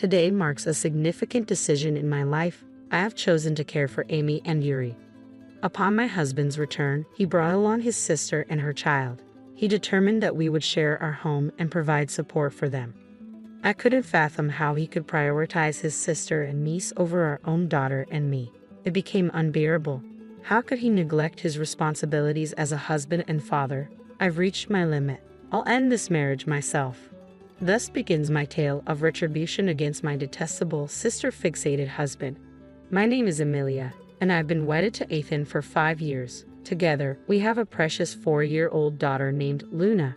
Today marks a significant decision in my life. I have chosen to care for Amy and Yuri. Upon my husband's return, he brought along his sister and her child. He determined that we would share our home and provide support for them. I couldn't fathom how he could prioritize his sister and niece over our own daughter and me. It became unbearable. How could he neglect his responsibilities as a husband and father? I've reached my limit. I'll end this marriage myself. Thus begins my tale of retribution against my detestable, sister-fixated husband. My name is Amelia, and I've been wedded to Ethan for 5 years. Together, we have a precious 4-year-old daughter named Luna.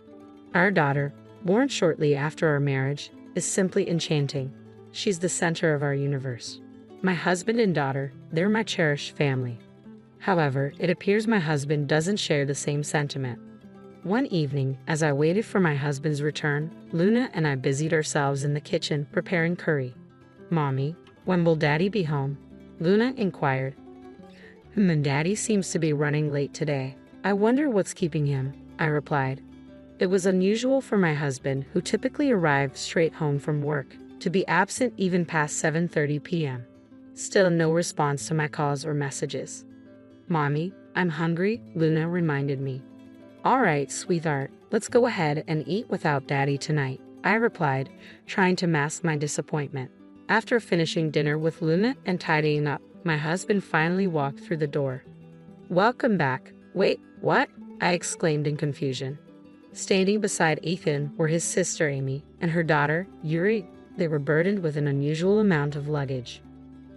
Our daughter, born shortly after our marriage, is simply enchanting. She's the center of our universe. My husband and daughter, they're my cherished family. However, it appears my husband doesn't share the same sentiment. One evening, as I waited for my husband's return, Luna and I busied ourselves in the kitchen preparing curry. "Mommy, when will Daddy be home?" Luna inquired. Daddy seems to be running late today. I wonder what's keeping him," I replied. It was unusual for my husband, who typically arrived straight home from work, to be absent even past 7:30 p.m. Still no response to my calls or messages. "Mommy, I'm hungry," Luna reminded me. "All right, sweetheart, let's go ahead and eat without Daddy tonight," I replied, trying to mask my disappointment. After finishing dinner with Luna and tidying up, my husband finally walked through the door. "Welcome back." "Wait, what?" I exclaimed in confusion. Standing beside Ethan were his sister Amy and her daughter, Yuri. They were burdened with an unusual amount of luggage.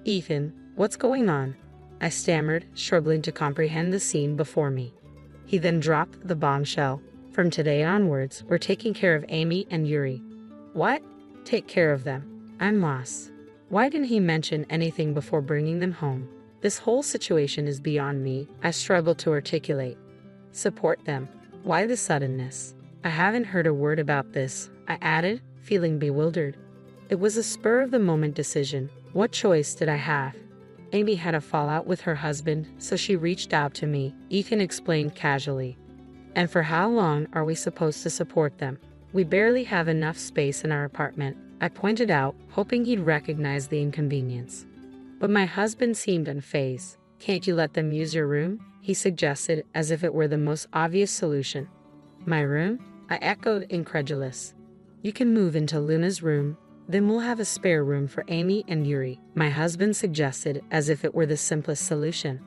"Ethan, what's going on?" I stammered, struggling to comprehend the scene before me. He then dropped the bombshell. "From today onwards, we're taking care of Amy and Yuri." "What? Take care of them?" I'm lost. Why didn't he mention anything before bringing them home? This whole situation is beyond me, I struggle to articulate. "Support them." Why the suddenness? "I haven't heard a word about this," I added, feeling bewildered. It was a spur-of-the-moment decision. What choice did I have? Amy had a fallout with her husband, so she reached out to me, Ethan explained casually. "And for how long are we supposed to support them? We barely have enough space in our apartment," I pointed out, hoping he'd recognize the inconvenience. But my husband seemed unfazed. "Can't you let them use your room?" he suggested, as if it were the most obvious solution. "My room?" I echoed, incredulous. "You can move into Luna's room. Then we'll have a spare room for Amy and Yuri," my husband suggested, as if it were the simplest solution.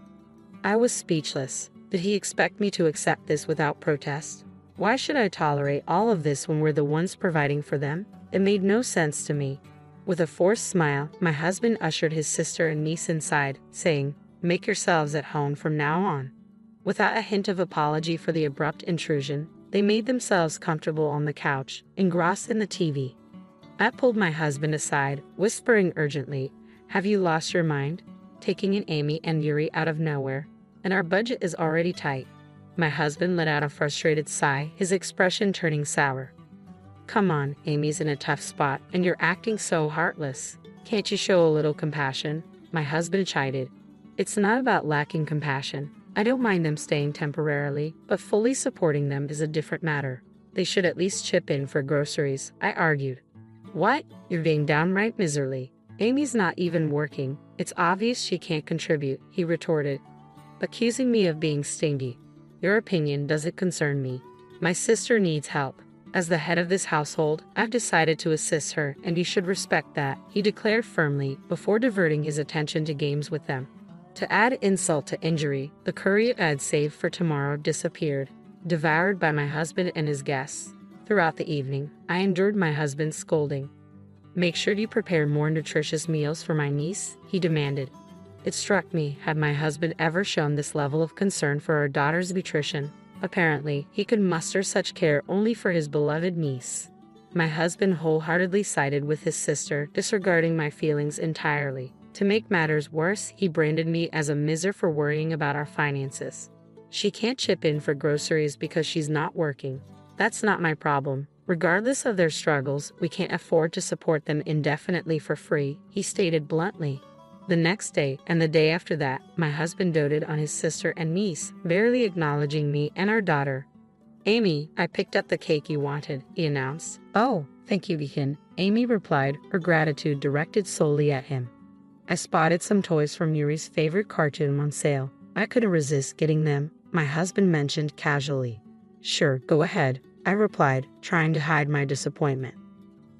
I was speechless. Did he expect me to accept this without protest? Why should I tolerate all of this when we're the ones providing for them? It made no sense to me. With a forced smile, my husband ushered his sister and niece inside, saying, "Make yourselves at home from now on." Without a hint of apology for the abrupt intrusion, they made themselves comfortable on the couch, engrossed in the TV. I pulled my husband aside, whispering urgently, "Have you lost your mind? Taking in Amy and Yuri out of nowhere, and our budget is already tight." My husband let out a frustrated sigh, his expression turning sour. "Come on, Amy's in a tough spot, and you're acting so heartless. Can't you show a little compassion?" My husband chided. "It's not about lacking compassion. I don't mind them staying temporarily, but fully supporting them is a different matter. They should at least chip in for groceries," I argued. "What? You're being downright miserly. Amy's not even working. It's obvious she can't contribute," he retorted, accusing me of being stingy. "Your opinion doesn't concern me. My sister needs help. As the head of this household, I've decided to assist her, and you should respect that," he declared firmly, before diverting his attention to games with them. To add insult to injury, the curry I had saved for tomorrow disappeared, devoured by my husband and his guests. Throughout the evening, I endured my husband's scolding. "Make sure you prepare more nutritious meals for my niece," he demanded. It struck me, had my husband ever shown this level of concern for our daughter's nutrition? Apparently, he could muster such care only for his beloved niece. My husband wholeheartedly sided with his sister, disregarding my feelings entirely. To make matters worse, he branded me as a miser for worrying about our finances. "She can't chip in for groceries because she's not working. That's not my problem. Regardless of their struggles, we can't afford to support them indefinitely for free," he stated bluntly. The next day, and the day after that, my husband doted on his sister and niece, barely acknowledging me and our daughter. Amy, I picked up the cake you wanted, he announced. Oh, thank you, Ethan, Amy replied, her gratitude directed solely at him. I spotted some toys from Yuri's favorite cartoon on sale. I couldn't resist getting them, my husband mentioned casually. Sure, go ahead, I replied, trying to hide my disappointment.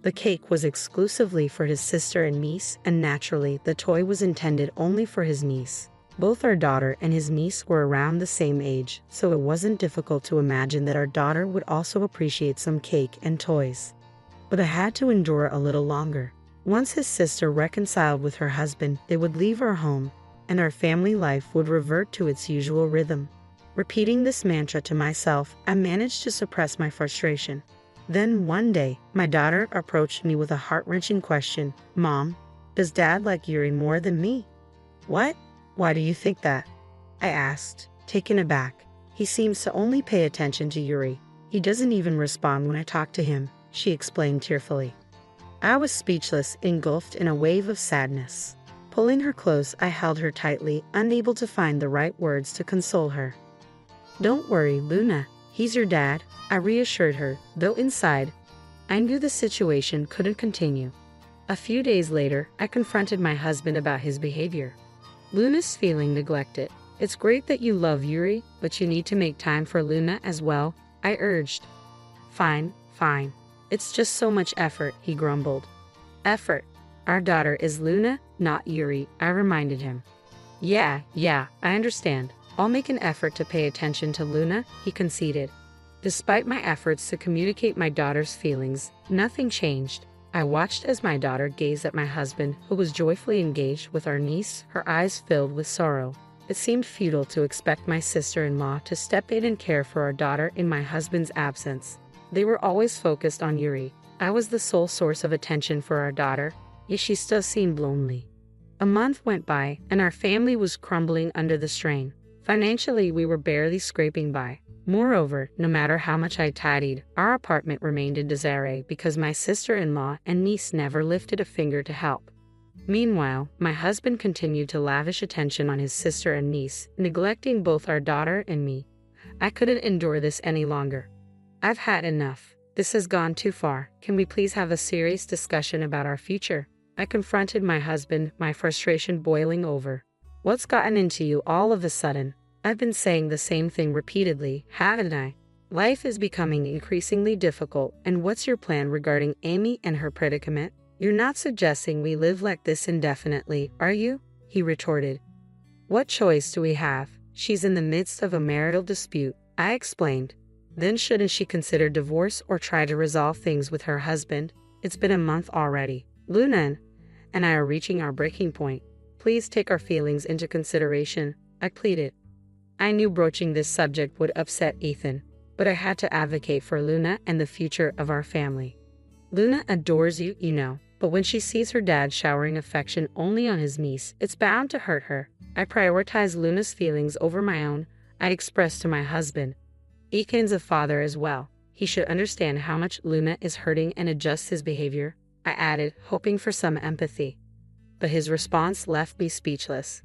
The cake was exclusively for his sister and niece, and naturally, the toy was intended only for his niece. Both our daughter and his niece were around the same age, so it wasn't difficult to imagine that our daughter would also appreciate some cake and toys. But I had to endure a little longer. Once his sister reconciled with her husband, they would leave our home, and our family life would revert to its usual rhythm. Repeating this mantra to myself, I managed to suppress my frustration. Then one day, my daughter approached me with a heart-wrenching question. Mom, does Dad like Yuri more than me? What? Why do you think that? I asked, taken aback. He seems to only pay attention to Yuri. He doesn't even respond when I talk to him, she explained tearfully. I was speechless, engulfed in a wave of sadness. Pulling her close, I held her tightly, unable to find the right words to console her. Don't worry, Luna. He's your dad, I reassured her, though inside, I knew the situation couldn't continue. A few days later, I confronted my husband about his behavior. Luna's feeling neglected. It's great that you love Yuri, but you need to make time for Luna as well, I urged. Fine. It's just so much effort, he grumbled. Effort? Our daughter is Luna, not Yuri, I reminded him. Yeah, I understand. I'll make an effort to pay attention to Luna, he conceded. Despite my efforts to communicate my daughter's feelings, nothing changed. I watched as my daughter gazed at my husband, who was joyfully engaged with our niece, her eyes filled with sorrow. It seemed futile to expect my sister-in-law to step in and care for our daughter in my husband's absence. They were always focused on Yuri. I was the sole source of attention for our daughter, yet she still seemed lonely. A month went by, and our family was crumbling under the strain. Financially, we were barely scraping by. Moreover, no matter how much I tidied, our apartment remained in disarray because my sister-in-law and niece never lifted a finger to help. Meanwhile, my husband continued to lavish attention on his sister and niece, neglecting both our daughter and me. I couldn't endure this any longer. I've had enough. This has gone too far. Can we please have a serious discussion about our future? I confronted my husband, my frustration boiling over. What's gotten into you all of a sudden? I've been saying the same thing repeatedly, haven't I? Life is becoming increasingly difficult, and what's your plan regarding Amy and her predicament? You're not suggesting we live like this indefinitely, are you? He retorted. What choice do we have? She's in the midst of a marital dispute, I explained. Then shouldn't she consider divorce or try to resolve things with her husband? It's been a month already. Luna and I are reaching our breaking point. Please take our feelings into consideration, I pleaded. I knew broaching this subject would upset Ethan, but I had to advocate for Luna and the future of our family. Luna adores you, you know, but when she sees her dad showering affection only on his niece, it's bound to hurt her. I prioritize Luna's feelings over my own, I expressed to my husband. Ethan's a father as well. He should understand how much Luna is hurting and adjust his behavior, I added, hoping for some empathy. But his response left me speechless.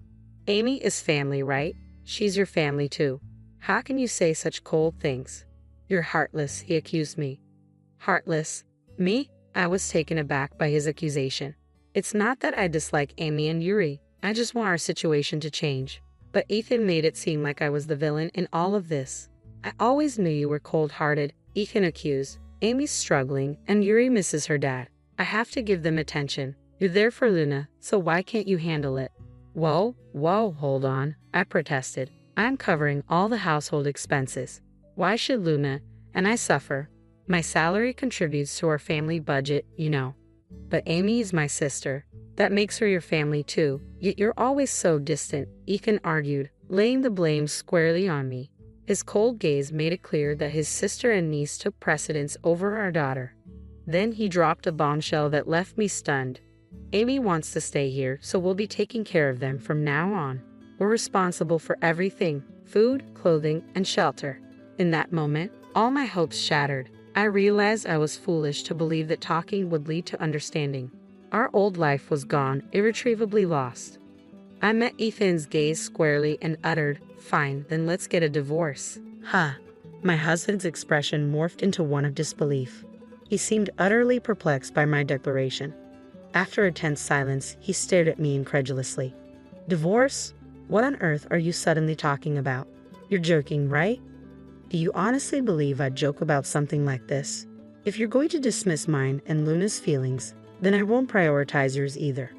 Amy is family, right? She's your family too. How can you say such cold things? You're heartless, he accused me. Heartless? Me? I was taken aback by his accusation. It's not that I dislike Amy and Yuri. I just want our situation to change. But Ethan made it seem like I was the villain in all of this. I always knew you were cold-hearted, Ethan accused. Amy's struggling, and Yuri misses her dad. I have to give them attention. You're there for Luna, so why can't you handle it? Whoa, hold on, I protested. I'm covering all the household expenses. Why should Luna and I suffer? My salary contributes to our family budget, you know. But Amy is my sister. That makes her your family too, yet you're always so distant, Ethan argued, laying the blame squarely on me. His cold gaze made it clear that his sister and niece took precedence over our daughter. Then he dropped a bombshell that left me stunned. Amy wants to stay here, so we'll be taking care of them from now on. We're responsible for everything: food, clothing, and shelter. In that moment, all my hopes shattered. I realized I was foolish to believe that talking would lead to understanding. Our old life was gone, irretrievably lost. I met Ethan's gaze squarely and uttered, "Fine, then let's get a divorce." Huh. My husband's expression morphed into one of disbelief. He seemed utterly perplexed by my declaration. After a tense silence, he stared at me incredulously. Divorce? What on earth are you suddenly talking about? You're joking, right? Do you honestly believe I'd joke about something like this? If you're going to dismiss mine and Luna's feelings, then I won't prioritize yours either.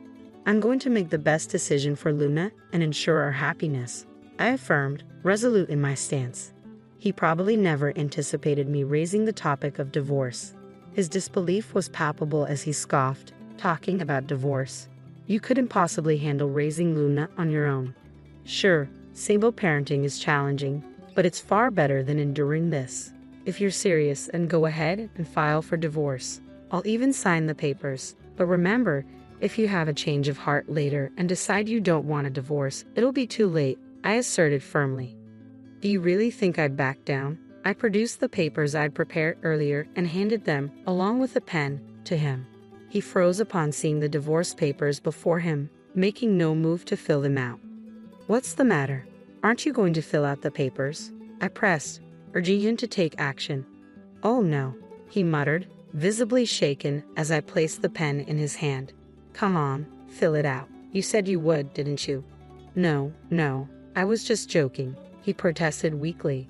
I'm going to make the best decision for Luna and ensure our happiness, I affirmed, resolute in my stance. He probably never anticipated me raising the topic of divorce. His disbelief was palpable as he scoffed, talking about divorce. You couldn't possibly handle raising Luna on your own. Sure, single parenting is challenging, but it's far better than enduring this. If you're serious, then go ahead and file for divorce. I'll even sign the papers. But remember, if you have a change of heart later and decide you don't want a divorce, it'll be too late, I asserted firmly. Do you really think I'd back down? I produced the papers I'd prepared earlier and handed them, along with a pen, to him. He froze upon seeing the divorce papers before him, making no move to fill them out. What's the matter? Aren't you going to fill out the papers? I pressed, urging him to take action. Oh no, he muttered, visibly shaken as I placed the pen in his hand. Come on, fill it out. You said you would, didn't you? No, I was just joking, he protested weakly.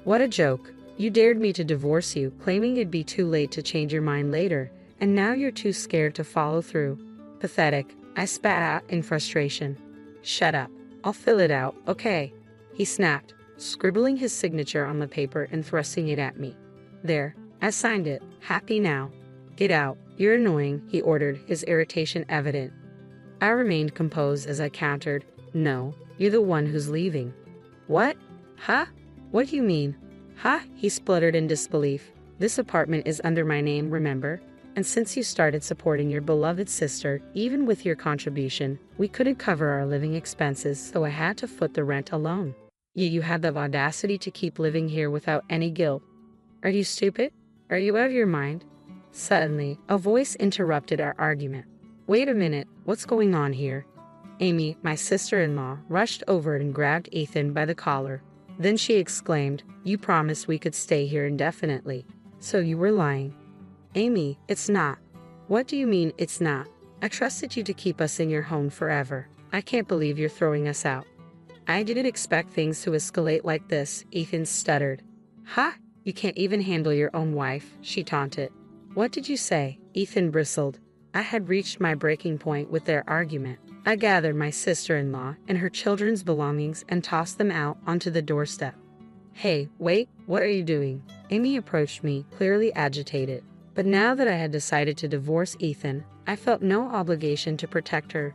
What a joke. You dared me to divorce you, claiming it'd be too late to change your mind later, and now you're too scared to follow through. Pathetic, I spat out in frustration. Shut up. I'll fill it out, okay? He snapped, scribbling his signature on the paper and thrusting it at me. There, I signed it. Happy now. Get out. You're annoying, he ordered, his irritation evident. I remained composed as I countered, No, you're the one who's leaving. What? Huh? What do you mean? Huh? He spluttered in disbelief. This apartment is under my name, remember? And since you started supporting your beloved sister, even with your contribution, we couldn't cover our living expenses, so I had to foot the rent alone. Yet you had the audacity to keep living here without any guilt. Are you stupid? Are you out of your mind? Suddenly, a voice interrupted our argument. Wait a minute, what's going on here? Amy, my sister-in-law, rushed over and grabbed Ethan by the collar. Then she exclaimed, You promised we could stay here indefinitely. So you were lying. Amy, it's not. What do you mean, it's not? I trusted you to keep us in your home forever. I can't believe you're throwing us out. I didn't expect things to escalate like this, Ethan stuttered. Ha! You can't even handle your own wife, she taunted. What did you say? Ethan bristled. I had reached my breaking point with their argument. I gathered my sister-in-law and her children's belongings and tossed them out onto the doorstep. Hey, wait, what are you doing? Amy approached me, clearly agitated. But now that I had decided to divorce Ethan, I felt no obligation to protect her.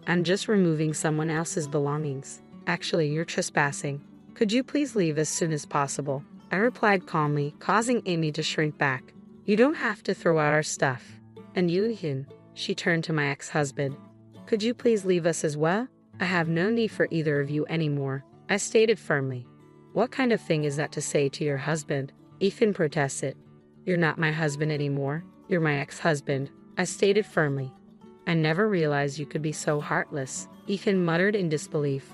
I'm just removing someone else's belongings. Actually, you're trespassing. Could you please leave as soon as possible? I replied calmly, causing Amy to shrink back. You don't have to throw out our stuff. And you, Ethan, she turned to my ex-husband. Could you please leave us as well? I have no need for either of you anymore, I stated firmly. What kind of thing is that to say to your husband? Ethan protested. You're not my husband anymore. You're my ex-husband, I stated firmly. I never realized you could be so heartless, Ethan muttered in disbelief.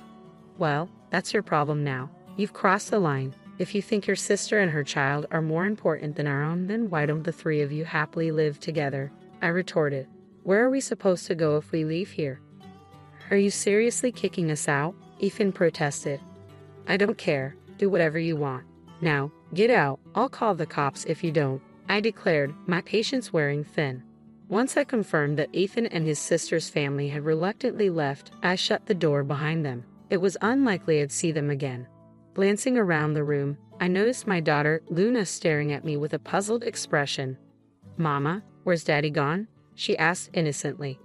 Well, that's your problem now. You've crossed the line. If you think your sister and her child are more important than our own, then why don't the three of you happily live together? I retorted. Where are we supposed to go if we leave here? Are you seriously kicking us out? Ethan protested. I don't care. Do whatever you want. Now, get out. I'll call the cops if you don't, I declared, my patience wearing thin. Once I confirmed that Ethan and his sister's family had reluctantly left, I shut the door behind them. It was unlikely I'd see them again. Glancing around the room, I noticed my daughter, Luna, staring at me with a puzzled expression. Mama, where's Daddy gone? She asked innocently.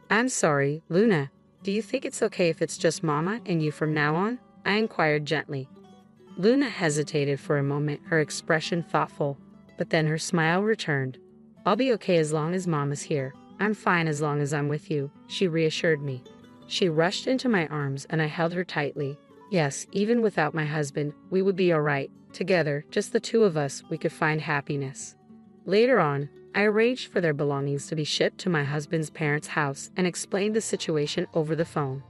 I'm sorry, Luna. Do you think it's okay if it's just Mama and you from now on? I inquired gently. Luna hesitated for a moment, her expression thoughtful, but then her smile returned. I'll be okay as long as Mama's here. I'm fine as long as I'm with you, she reassured me. She rushed into my arms and I held her tightly. Yes, even without my husband, we would be all right. Together, just the two of us, we could find happiness. Later on, I arranged for their belongings to be shipped to my husband's parents' house and explained the situation over the phone.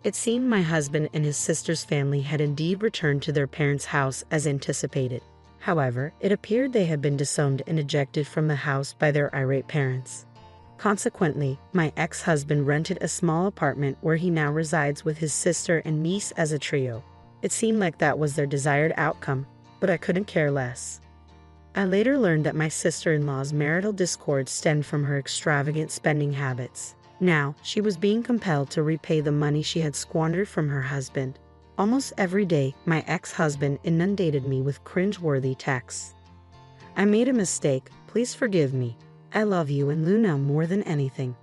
It seemed my husband and his sister's family had indeed returned to their parents' house as anticipated. However, it appeared they had been disowned and ejected from the house by their irate parents. Consequently, my ex-husband rented a small apartment where he now resides with his sister and niece as a trio. It seemed like that was their desired outcome, but I couldn't care less. I later learned that my sister-in-law's marital discord stemmed from her extravagant spending habits. Now, she was being compelled to repay the money she had squandered from her husband. Almost every day, my ex-husband inundated me with cringe-worthy texts. "I made a mistake, please forgive me. I love you and Luna more than anything.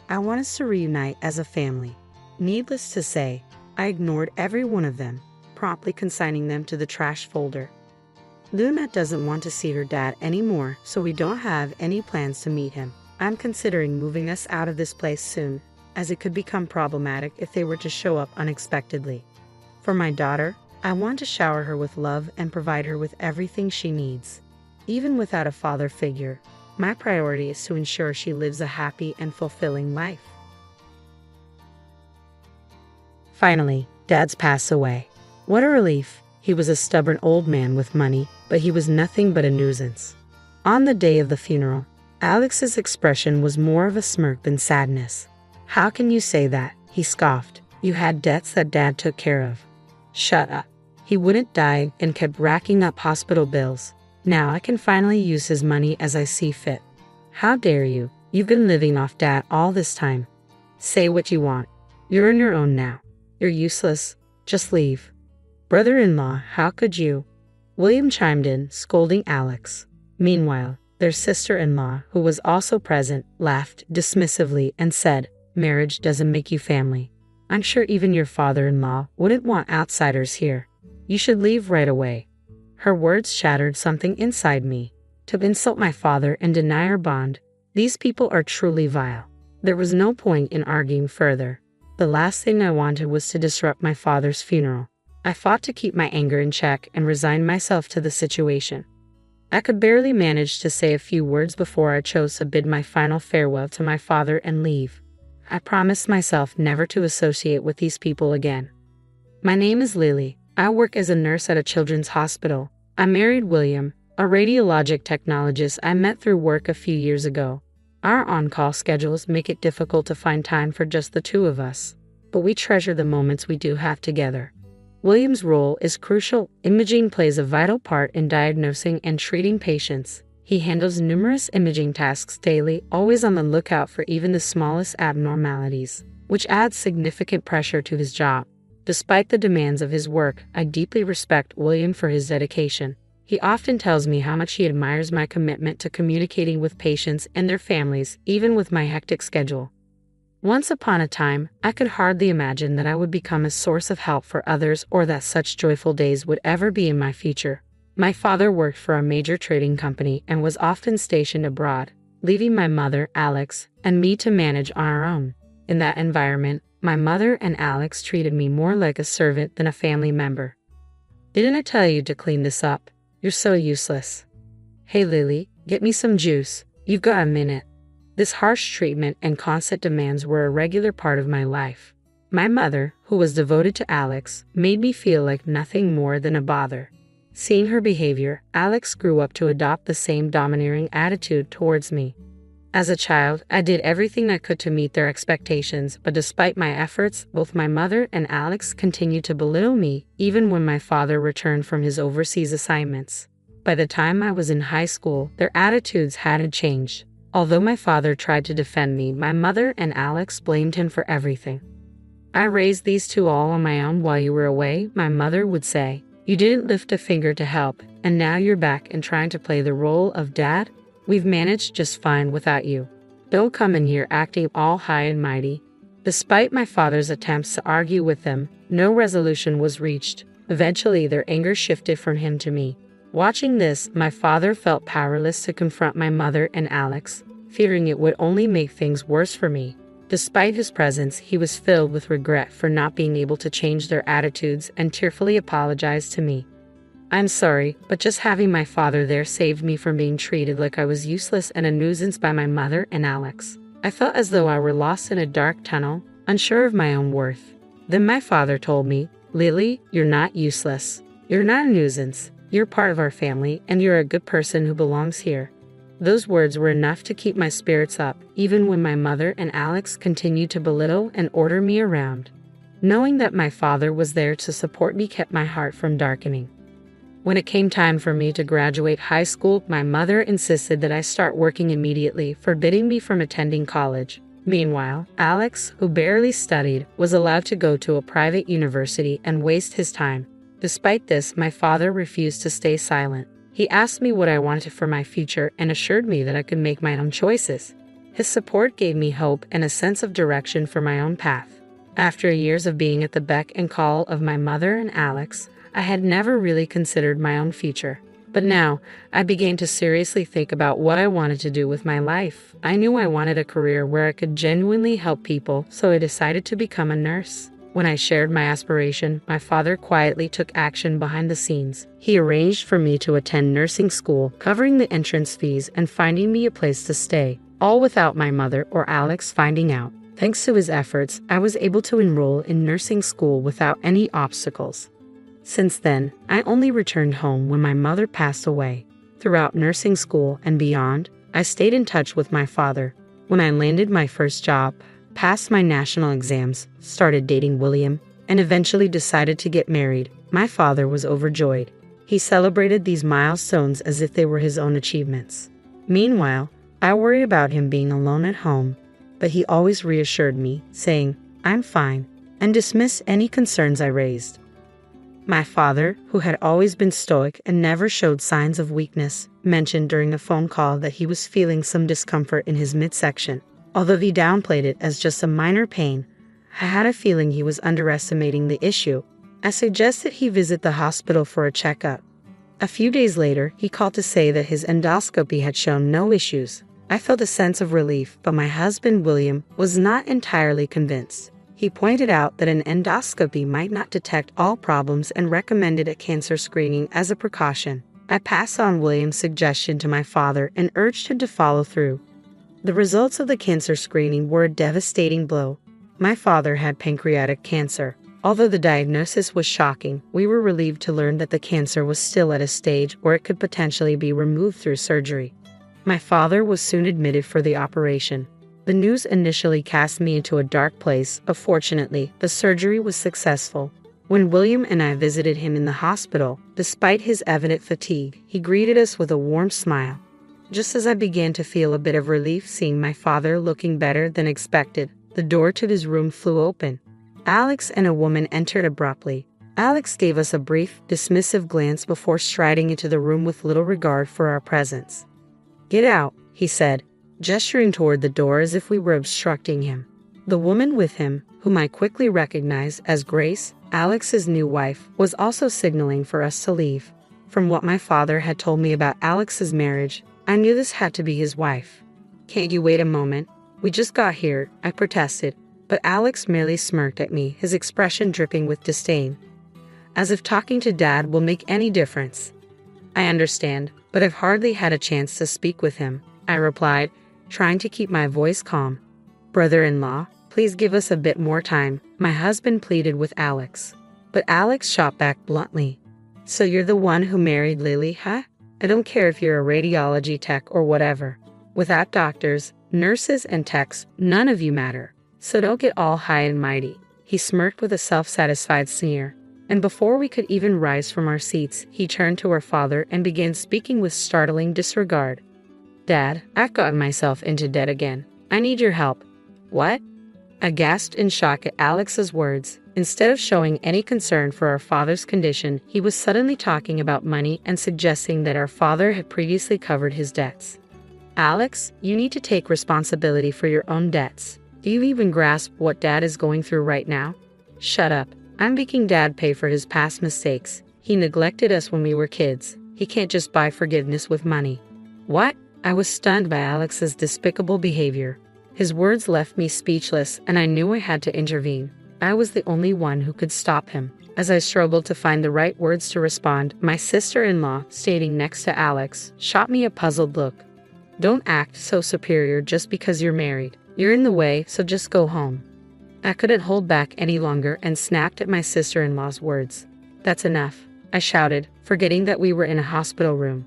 I want us to reunite as a family." Needless to say, I ignored every one of them, promptly consigning them to the trash folder. Luna doesn't want to see her dad anymore, so we don't have any plans to meet him. I'm considering moving us out of this place soon, as it could become problematic if they were to show up unexpectedly. For my daughter, I want to shower her with love and provide her with everything she needs. Even without a father figure, my priority is to ensure she lives a happy and fulfilling life. Finally, Dad's passed away. What a relief. He was a stubborn old man with money, but he was nothing but a nuisance. On the day of the funeral, Alex's expression was more of a smirk than sadness. "How can you say that?" he scoffed. "You had debts that Dad took care of." "Shut up. He wouldn't die and kept racking up hospital bills. Now I can finally use his money as I see fit." "How dare you? You've been living off Dad all this time. Say what you want. You're on your own now. You're useless. Just leave." "Brother-in-law, how could you?" William chimed in, scolding Alex. Meanwhile, their sister-in-law, who was also present, laughed dismissively and said, "Marriage doesn't make you family. I'm sure even your father-in-law wouldn't want outsiders here. You should leave right away." Her words shattered something inside me. To insult my father and deny our bond, these people are truly vile. There was no point in arguing further. The last thing I wanted was to disrupt my father's funeral. I fought to keep my anger in check and resigned myself to the situation. I could barely manage to say a few words before I chose to bid my final farewell to my father and leave. I promised myself never to associate with these people again. My name is Lily. I work as a nurse at a children's hospital. I married William, a radiologic technologist I met through work a few years ago. Our on-call schedules make it difficult to find time for just the two of us, but we treasure the moments we do have together. William's role is crucial. Imaging plays a vital part in diagnosing and treating patients. He handles numerous imaging tasks daily, always on the lookout for even the smallest abnormalities, which adds significant pressure to his job. Despite the demands of his work, I deeply respect William for his dedication. He often tells me how much he admires my commitment to communicating with patients and their families, even with my hectic schedule. Once upon a time, I could hardly imagine that I would become a source of help for others or that such joyful days would ever be in my future. My father worked for a major trading company and was often stationed abroad, leaving my mother, Alex, and me to manage on our own. In that environment, my mother and Alex treated me more like a servant than a family member. "Didn't I tell you to clean this up? You're so useless. Hey Lily, get me some juice. You've got a minute." This harsh treatment and constant demands were a regular part of my life. My mother, who was devoted to Alex, made me feel like nothing more than a bother. Seeing her behavior, Alex grew up to adopt the same domineering attitude towards me. As a child, I did everything I could to meet their expectations, but despite my efforts, both my mother and Alex continued to belittle me, even when my father returned from his overseas assignments. By the time I was in high school, their attitudes hadn't changed. Although my father tried to defend me, my mother and Alex blamed him for everything. "I raised these two all on my own while you were away," my mother would say. "You didn't lift a finger to help, and now you're back and trying to play the role of dad? We've managed just fine without you. Don't come in here acting all high and mighty." Despite my father's attempts to argue with them, no resolution was reached. Eventually, their anger shifted from him to me. Watching this, my father felt powerless to confront my mother and Alex, fearing it would only make things worse for me. Despite his presence, he was filled with regret for not being able to change their attitudes and tearfully apologized to me. "I'm sorry, but just having my father there saved me from being treated like I was useless and a nuisance by my mother and Alex. I felt as though I were lost in a dark tunnel, unsure of my own worth." Then my father told me, "Lily, you're not useless. You're not a nuisance. You're part of our family, and you're a good person who belongs here." Those words were enough to keep my spirits up, even when my mother and Alex continued to belittle and order me around. Knowing that my father was there to support me kept my heart from darkening. When it came time for me to graduate high school, my mother insisted that I start working immediately, forbidding me from attending college. Meanwhile, Alex, who barely studied, was allowed to go to a private university and waste his time. Despite this, my father refused to stay silent. He asked me what I wanted for my future and assured me that I could make my own choices. His support gave me hope and a sense of direction for my own path. After years of being at the beck and call of my mother and Alex, I had never really considered my own future. But now, I began to seriously think about what I wanted to do with my life. I knew I wanted a career where I could genuinely help people, so I decided to become a nurse. When I shared my aspiration, my father quietly took action behind the scenes. He arranged for me to attend nursing school, covering the entrance fees and finding me a place to stay, all without my mother or Alex finding out. Thanks to his efforts, I was able to enroll in nursing school without any obstacles. Since then, I only returned home when my mother passed away. Throughout nursing school and beyond, I stayed in touch with my father. When I landed my first job, passed my national exams, started dating William, and eventually decided to get married, my father was overjoyed. He celebrated these milestones as if they were his own achievements. Meanwhile, I worried about him being alone at home, but he always reassured me, saying, "I'm fine," and dismissed any concerns I raised. My father, who had always been stoic and never showed signs of weakness, mentioned during a phone call that he was feeling some discomfort in his midsection. Although he downplayed it as just a minor pain, I had a feeling he was underestimating the issue. I suggested he visit the hospital for a checkup. A few days later, he called to say that his endoscopy had shown no issues. I felt a sense of relief, but my husband, William, was not entirely convinced. He pointed out that an endoscopy might not detect all problems and recommended a cancer screening as a precaution. I passed on William's suggestion to my father and urged him to follow through. The results of the cancer screening were a devastating blow. My father had pancreatic cancer. Although the diagnosis was shocking, we were relieved to learn that the cancer was still at a stage where it could potentially be removed through surgery. My father was soon admitted for the operation. The news initially cast me into a dark place, but fortunately, the surgery was successful. When William and I visited him in the hospital, despite his evident fatigue, he greeted us with a warm smile. Just as I began to feel a bit of relief seeing my father looking better than expected, the door to his room flew open. Alex and a woman entered abruptly. Alex gave us a brief, dismissive glance before striding into the room with little regard for our presence. "Get out," he said, gesturing toward the door as if we were obstructing him. The woman with him, whom I quickly recognized as Grace, Alex's new wife, was also signaling for us to leave. From what my father had told me about Alex's marriage, I knew this had to be his wife. "Can't you wait a moment? We just got here," I protested, but Alex merely smirked at me, his expression dripping with disdain. "As if talking to Dad will make any difference." "I understand, but I've hardly had a chance to speak with him," I replied, trying to keep my voice calm. "Brother-in-law, please give us a bit more time," my husband pleaded with Alex. But Alex shot back bluntly. "So you're the one who married Lily, huh? I don't care if you're a radiology tech or whatever. Without doctors, nurses, and techs, none of you matter. So don't get all high and mighty." He smirked with a self-satisfied sneer. And before we could even rise from our seats, he turned to our father and began speaking with startling disregard. "Dad, I've gotten myself into debt again. I need your help." "What?" I gasped in shock at Alex's words. Instead of showing any concern for our father's condition, he was suddenly talking about money and suggesting that our father had previously covered his debts. "Alex, you need to take responsibility for your own debts. Do you even grasp what Dad is going through right now?" "Shut up. I'm making Dad pay for his past mistakes. He neglected us when we were kids. He can't just buy forgiveness with money." "What?" I was stunned by Alex's despicable behavior. His words left me speechless, and I knew I had to intervene. I was the only one who could stop him. As I struggled to find the right words to respond, my sister-in-law, standing next to Alex, shot me a puzzled look. "Don't act so superior just because you're married. You're in the way, so just go home." I couldn't hold back any longer and snapped at my sister-in-law's words. "That's enough," I shouted, forgetting that we were in a hospital room.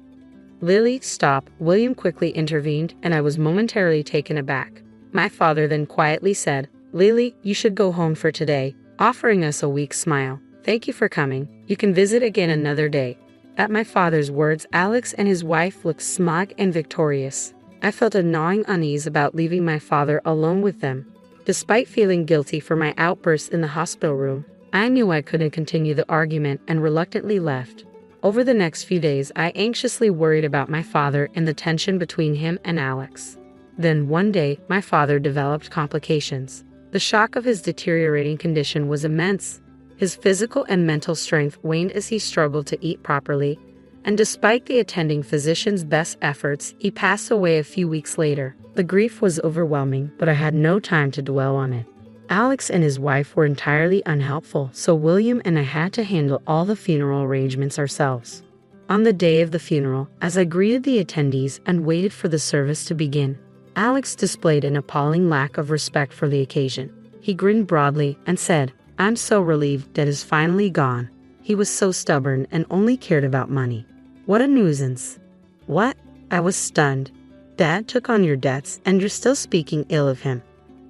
"Lily, stop," William quickly intervened, and I was momentarily taken aback. My father then quietly said, "Lily, you should go home for today," offering us a weak smile. "Thank you for coming. You can visit again another day." At my father's words, Alex and his wife looked smug and victorious. I felt a gnawing unease about leaving my father alone with them. Despite feeling guilty for my outbursts in the hospital room, I knew I couldn't continue the argument and reluctantly left. Over the next few days, I anxiously worried about my father and the tension between him and Alex. Then one day, my father developed complications. The shock of his deteriorating condition was immense. His physical and mental strength waned as he struggled to eat properly, and despite the attending physician's best efforts, he passed away a few weeks later. The grief was overwhelming, but I had no time to dwell on it. Alex and his wife were entirely unhelpful, so William and I had to handle all the funeral arrangements ourselves. On the day of the funeral, as I greeted the attendees and waited for the service to begin, Alex displayed an appalling lack of respect for the occasion. He grinned broadly and said, "I'm so relieved Dad is finally gone. He was so stubborn and only cared about money. What a nuisance." "What?" I was stunned. "Dad took on your debts and you're still speaking ill of him."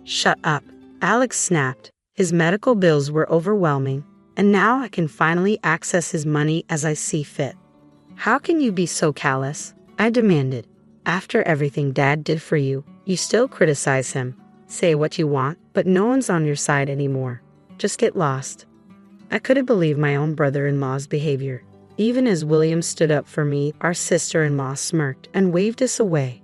"Shut up," Alex snapped. "His medical bills were overwhelming, and now I can finally access his money as I see fit." "How can you be so callous?" I demanded. "After everything Dad did for you, you still criticize him. Say what you want, but no one's on your side anymore. Just get lost." I couldn't believe my own brother-in-law's behavior. Even as William stood up for me, our sister-in-law smirked and waved us away.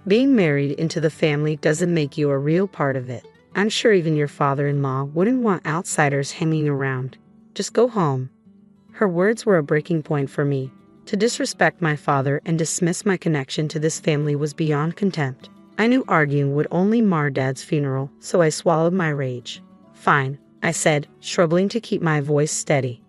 Being married into the family doesn't make you a real part of it. I'm sure even your father-in-law wouldn't want outsiders hanging around. Just go home. Her words were a breaking point for me. To disrespect my father and dismiss my connection to this family was beyond contempt. I knew arguing would only mar Dad's funeral, so I swallowed my rage. "Fine," I said, struggling to keep my voice steady.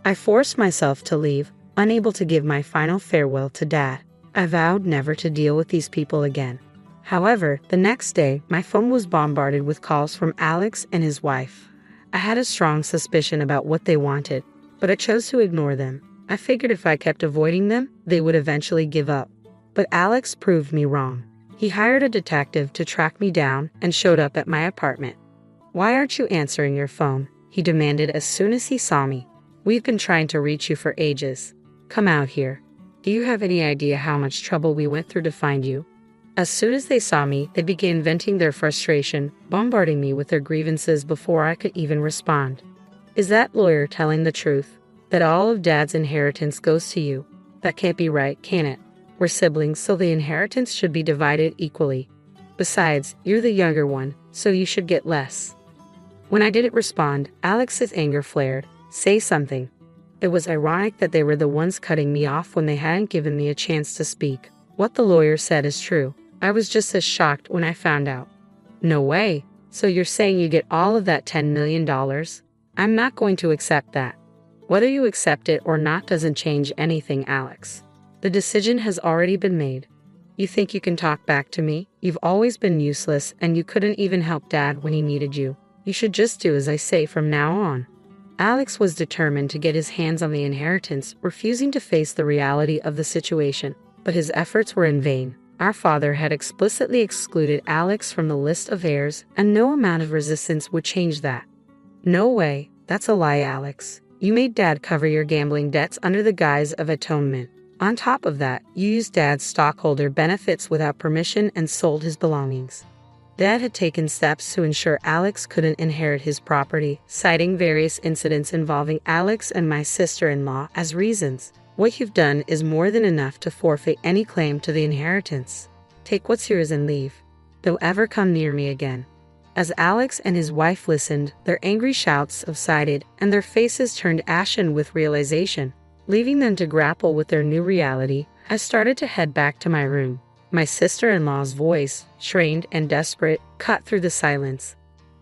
I forced myself to leave, unable to give my final farewell to Dad. I vowed never to deal with these people again. However, the next day, my phone was bombarded with calls from Alex and his wife. I had a strong suspicion about what they wanted, but I chose to ignore them. I figured if I kept avoiding them, they would eventually give up. But Alex proved me wrong. He hired a detective to track me down and showed up at my apartment. "Why aren't you answering your phone?" he demanded as soon as he saw me. "We've been trying to reach you for ages. Come out here. Do you have any idea how much trouble we went through to find you?" As soon as they saw me, they began venting their frustration, bombarding me with their grievances before I could even respond. "Is that lawyer telling the truth? That all of Dad's inheritance goes to you? That can't be right, can it? We're siblings, so the inheritance should be divided equally. Besides, you're the younger one, so you should get less." When I didn't respond, Alex's anger flared. "Say something." It was ironic that they were the ones cutting me off when they hadn't given me a chance to speak. What the lawyer said is true. I was just as shocked when I found out. "No way. So you're saying you get all of that $10 million? I'm not going to accept that." "Whether you accept it or not doesn't change anything, Alex. The decision has already been made. You think you can talk back to me? You've always been useless, and you couldn't even help Dad when he needed you. You should just do as I say from now on." Alex was determined to get his hands on the inheritance, refusing to face the reality of the situation. But his efforts were in vain. Our father had explicitly excluded Alex from the list of heirs, and no amount of resistance would change that. "No way. That's a lie, Alex. You made Dad cover your gambling debts under the guise of atonement. On top of that, you used Dad's stockholder benefits without permission and sold his belongings." Dad had taken steps to ensure Alex couldn't inherit his property, citing various incidents involving Alex and my sister-in-law as reasons. "What you've done is more than enough to forfeit any claim to the inheritance. Take what's yours and leave. Don't ever come near me again." As Alex and his wife listened, their angry shouts subsided and their faces turned ashen with realization. Leaving them to grapple with their new reality, I started to head back to my room. My sister-in-law's voice, strained and desperate, cut through the silence.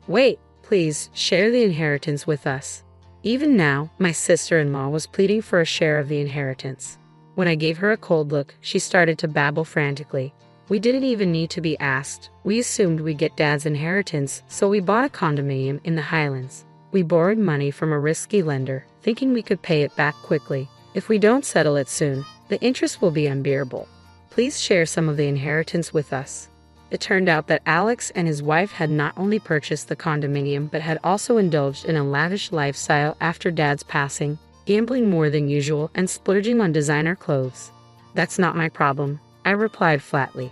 "Wait, please, share the inheritance with us." Even now, my sister-in-law was pleading for a share of the inheritance. When I gave her a cold look, she started to babble frantically. We didn't even need to be asked. We assumed we'd get Dad's inheritance, so we bought a condominium in the Highlands. We borrowed money from a risky lender, thinking we could pay it back quickly. If we don't settle it soon, the interest will be unbearable. Please share some of the inheritance with us." It turned out that Alex and his wife had not only purchased the condominium but had also indulged in a lavish lifestyle after Dad's passing, gambling more than usual and splurging on designer clothes. "That's not my problem," I replied flatly.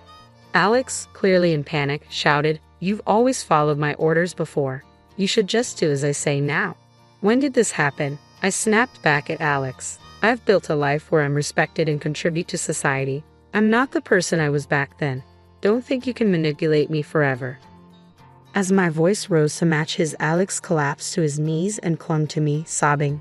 Alex, clearly in panic, shouted, "You've always followed my orders before. You should just do as I say now." "When did this happen?" I snapped back at Alex. "I've built a life where I'm respected and contribute to society. I'm not the person I was back then. Don't think you can manipulate me forever." As my voice rose to match his, Alex collapsed to his knees and clung to me, sobbing.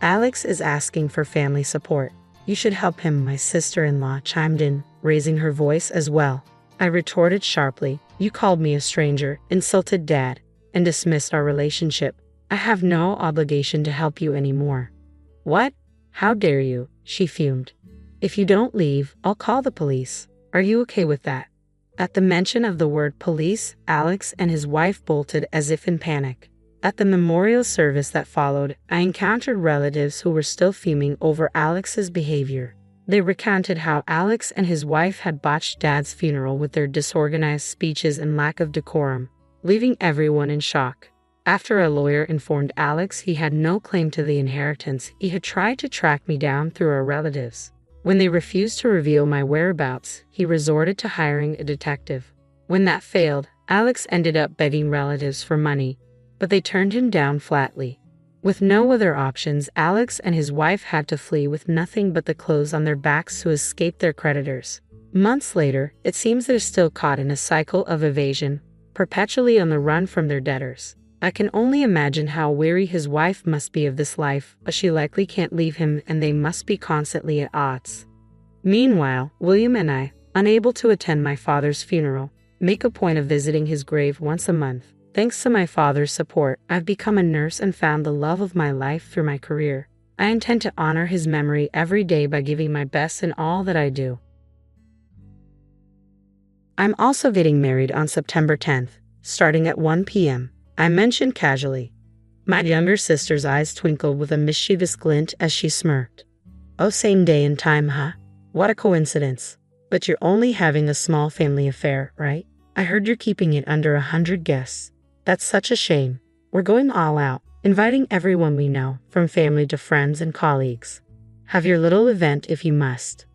"Alex is asking for family support. You should help him," my sister-in-law chimed in, raising her voice as well. I retorted sharply, "You called me a stranger, insulted Dad, and dismissed our relationship. I have no obligation to help you anymore." "What? How dare you?" she fumed. "If you don't leave, I'll call the police. Are you okay with that?" At the mention of the word police, Alex and his wife bolted as if in panic. At the memorial service that followed, I encountered relatives who were still fuming over Alex's behavior. They recounted how Alex and his wife had botched Dad's funeral with their disorganized speeches and lack of decorum, leaving everyone in shock. After a lawyer informed Alex he had no claim to the inheritance, he had tried to track me down through our relatives. When they refused to reveal my whereabouts, he resorted to hiring a detective. When that failed, Alex ended up begging relatives for money, but they turned him down flatly. With no other options, Alex and his wife had to flee with nothing but the clothes on their backs to escape their creditors. Months later, it seems they're still caught in a cycle of evasion, perpetually on the run from their debtors. I can only imagine how weary his wife must be of this life, but she likely can't leave him and they must be constantly at odds. Meanwhile, William and I, unable to attend my father's funeral, make a point of visiting his grave once a month. Thanks to my father's support, I've become a nurse and found the love of my life through my career. I intend to honor his memory every day by giving my best in all that I do. I'm also getting married on September 10th, starting at 1 p.m. I mentioned casually. My younger sister's eyes twinkled with a mischievous glint as she smirked. "Oh, same day and time, huh? What a coincidence. But you're only having a small family affair, right? I heard you're keeping it under 100 guests. That's such a shame. We're going all out, inviting everyone we know, from family to friends and colleagues. Have your little event if you must."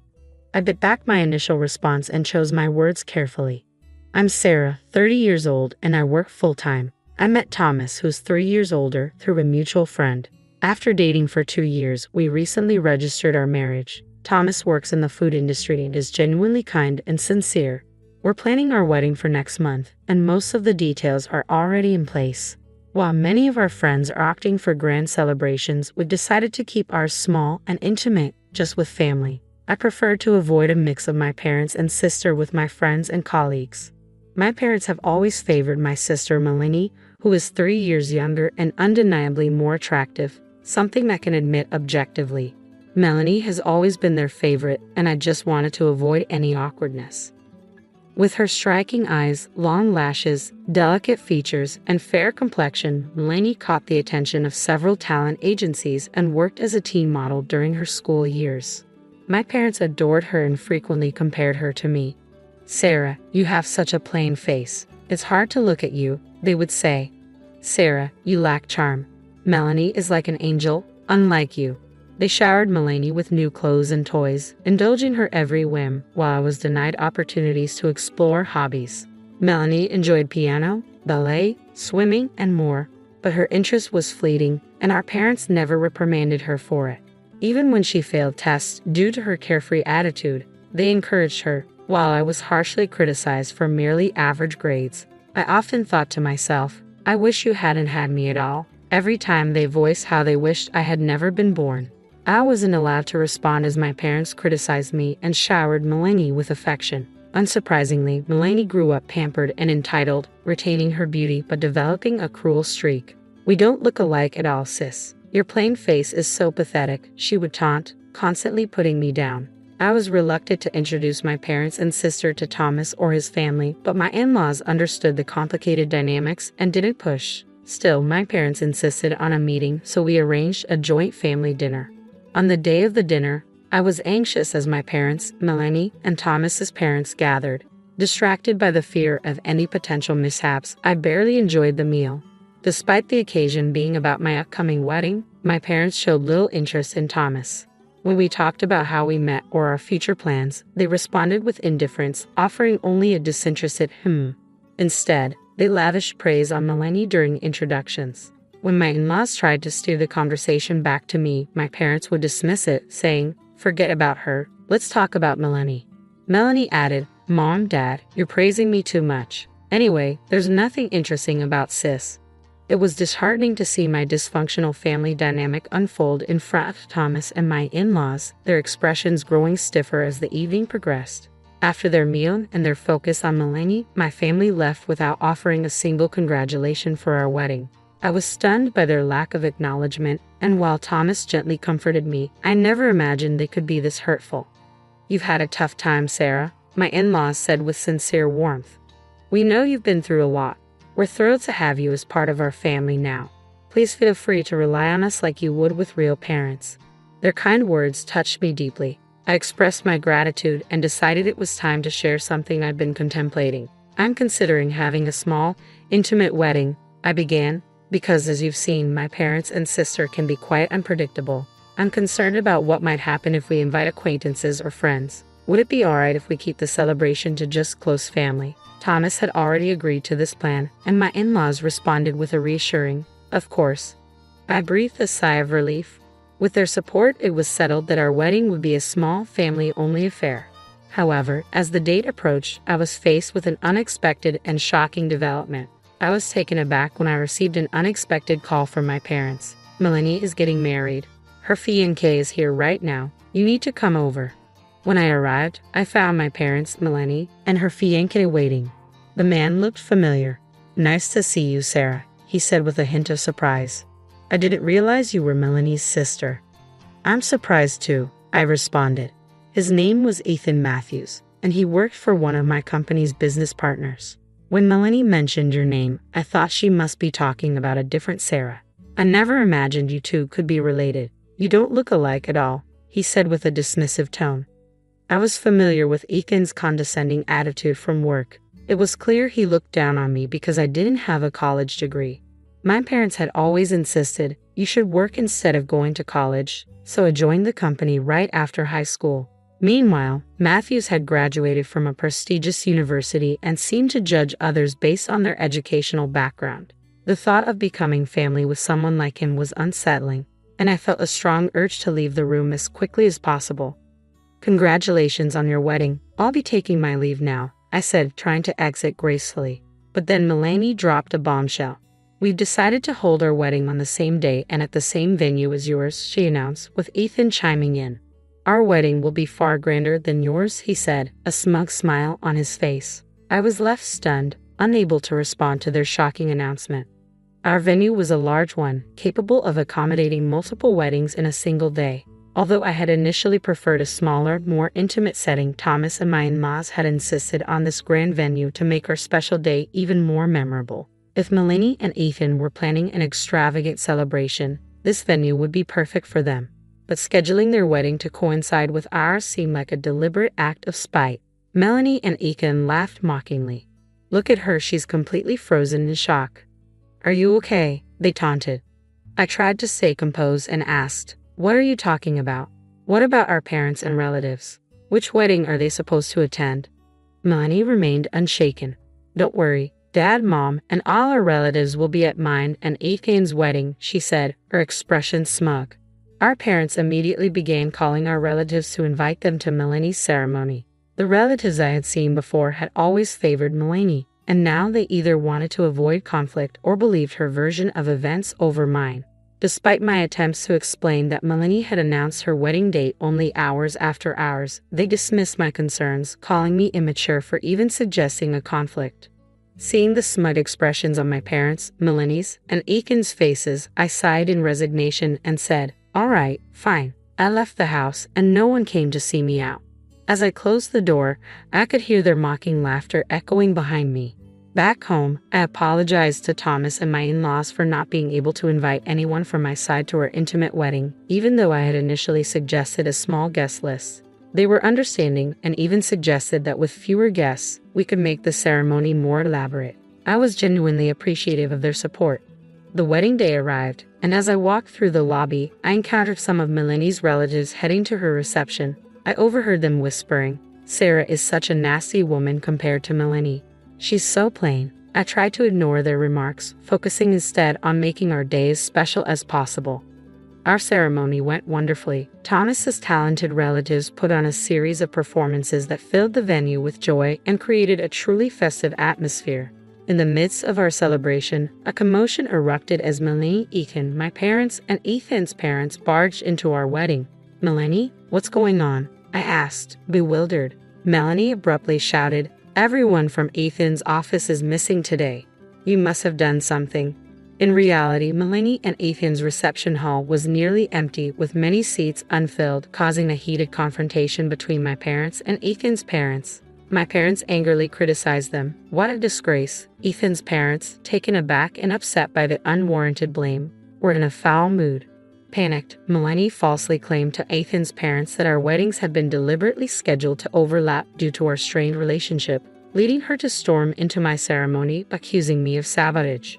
I bit back my initial response and chose my words carefully. "I'm Sarah, 30 years old, and I work full-time. I met Thomas, who's 3 years older, through a mutual friend. After dating for 2 years, we recently registered our marriage. Thomas works in the food industry and is genuinely kind and sincere. We're planning our wedding for next month, and most of the details are already in place. While many of our friends are opting for grand celebrations, we've decided to keep ours small and intimate, just with family. I prefer to avoid a mix of my parents and sister with my friends and colleagues. My parents have always favored my sister Melanie, who is 3 years younger and undeniably more attractive, something I can admit objectively. Melanie has always been their favorite, and I just wanted to avoid any awkwardness." With her striking eyes, long lashes, delicate features, and fair complexion, Melanie caught the attention of several talent agencies and worked as a teen model during her school years. My parents adored her and frequently compared her to me. "Sarah, you have such a plain face. It's hard to look at you," they would say. "Sarah, you lack charm. Melanie is like an angel, unlike you." They showered Melanie with new clothes and toys, indulging her every whim, while I was denied opportunities to explore hobbies. Melanie enjoyed piano, ballet, swimming, and more, but her interest was fleeting, and our parents never reprimanded her for it. Even when she failed tests due to her carefree attitude, they encouraged her, while I was harshly criticized for merely average grades. I often thought to myself, I wish you hadn't had me at all. Every time they voiced how they wished I had never been born. I wasn't allowed to respond as my parents criticized me and showered Melanie with affection. Unsurprisingly, Melanie grew up pampered and entitled, retaining her beauty but developing a cruel streak. "We don't look alike at all, sis. Your plain face is so pathetic," she would taunt, constantly putting me down. I was reluctant to introduce my parents and sister to Thomas or his family, but my in-laws understood the complicated dynamics and didn't push. Still, my parents insisted on a meeting, so we arranged a joint family dinner. On the day of the dinner, I was anxious as my parents, Melanie, and Thomas's parents gathered. Distracted by the fear of any potential mishaps, I barely enjoyed the meal. Despite the occasion being about my upcoming wedding, my parents showed little interest in Thomas. When we talked about how we met or our future plans, they responded with indifference, offering only a disinterested Instead, they lavished praise on Melanie during introductions. When my in-laws tried to steer the conversation back to me, my parents would dismiss it, saying, "Forget about her, let's talk about Melanie." Melanie added, "Mom, Dad, you're praising me too much. Anyway, there's nothing interesting about sis." It was disheartening to see my dysfunctional family dynamic unfold in front of Thomas and my in-laws, their expressions growing stiffer as the evening progressed. After their meal and their focus on Melanie, my family left without offering a single congratulation for our wedding. I was stunned by their lack of acknowledgement, and while Thomas gently comforted me, I never imagined they could be this hurtful. "You've had a tough time, Sarah," my in-laws said with sincere warmth. "We know you've been through a lot. We're thrilled to have you as part of our family now. Please feel free to rely on us like you would with real parents." Their kind words touched me deeply. I expressed my gratitude and decided it was time to share something I'd been contemplating. "I'm considering having a small, intimate wedding," I began, "because as you've seen, my parents and sister can be quite unpredictable. I'm concerned about what might happen if we invite acquaintances or friends. Would it be alright if we keep the celebration to just close family?" Thomas had already agreed to this plan, and my in-laws responded with a reassuring, "Of course." I breathed a sigh of relief. With their support, it was settled that our wedding would be a small, family-only affair. However, as the date approached, I was faced with an unexpected and shocking development. I was taken aback when I received an unexpected call from my parents. "Melanie is getting married. Her fiancé is here right now. You need to come over." When I arrived, I found my parents, Melanie, and her fiancé waiting. The man looked familiar. "Nice to see you, Sarah," he said with a hint of surprise. "I didn't realize you were Melanie's sister." "I'm surprised too," I responded. His name was Ethan Matthews, and he worked for one of my company's business partners. "When Melanie mentioned your name, I thought she must be talking about a different Sarah. I never imagined you two could be related. You don't look alike at all," he said with a dismissive tone. I was familiar with Ethan's condescending attitude from work. It was clear he looked down on me because I didn't have a college degree. My parents had always insisted, "You should work instead of going to college," so I joined the company right after high school. Meanwhile, Matthews had graduated from a prestigious university and seemed to judge others based on their educational background. The thought of becoming family with someone like him was unsettling, and I felt a strong urge to leave the room as quickly as possible. "Congratulations on your wedding. I'll be taking my leave now," I said, trying to exit gracefully. But then Melanie dropped a bombshell. "We've decided to hold our wedding on the same day and at the same venue as yours," she announced, with Ethan chiming in. "Our wedding will be far grander than yours," he said, a smug smile on his face. I was left stunned, unable to respond to their shocking announcement. Our venue was a large one, capable of accommodating multiple weddings in a single day. Although I had initially preferred a smaller, more intimate setting, Thomas and my in-laws had insisted on this grand venue to make our special day even more memorable. If Melanie and Ethan were planning an extravagant celebration, this venue would be perfect for them. But scheduling their wedding to coincide with ours seemed like a deliberate act of spite. Melanie and Ethan laughed mockingly. "Look at her, she's completely frozen in shock." "Are you okay?" they taunted. I tried to stay composed and asked, "What are you talking about? What about our parents and relatives? Which wedding are they supposed to attend?" Melanie remained unshaken. "Don't worry, Dad, Mom, and all our relatives will be at mine and Ethan's wedding," she said, her expression smug. Our parents immediately began calling our relatives to invite them to Melanie's ceremony. The relatives I had seen before had always favored Melanie, and now they either wanted to avoid conflict or believed her version of events over mine. Despite my attempts to explain that Melanie had announced her wedding date only hours after ours, they dismissed my concerns, calling me immature for even suggesting a conflict. Seeing the smug expressions on my parents', Melanie's, and Ethan's faces, I sighed in resignation and said, "All right, fine." I left the house, and no one came to see me out. As I closed the door, I could hear their mocking laughter echoing behind me. Back home, I apologized to Thomas and my in-laws for not being able to invite anyone from my side to our intimate wedding, even though I had initially suggested a small guest list. They were understanding and even suggested that with fewer guests, we could make the ceremony more elaborate. I was genuinely appreciative of their support. The wedding day arrived, and as I walked through the lobby, I encountered some of Melanie's relatives heading to her reception. I overheard them whispering, "Sarah is such a nasty woman compared to Melanie. She's so plain." I tried to ignore their remarks, focusing instead on making our day as special as possible. Our ceremony went wonderfully. Thomas's talented relatives put on a series of performances that filled the venue with joy and created a truly festive atmosphere. In the midst of our celebration, a commotion erupted as Melanie, Ethan, my parents, and Ethan's parents barged into our wedding. "Melanie, what's going on?" I asked, bewildered. Melanie abruptly shouted, "Everyone from Ethan's office is missing today. You must have done something." In reality, Melanie and Ethan's reception hall was nearly empty, with many seats unfilled, causing a heated confrontation between my parents and Ethan's parents. My parents angrily criticized them. "What a disgrace." Ethan's parents, taken aback and upset by the unwarranted blame, were in a foul mood. Panicked, Melanie falsely claimed to Ethan's parents that our weddings had been deliberately scheduled to overlap due to our strained relationship, leading her to storm into my ceremony, accusing me of sabotage.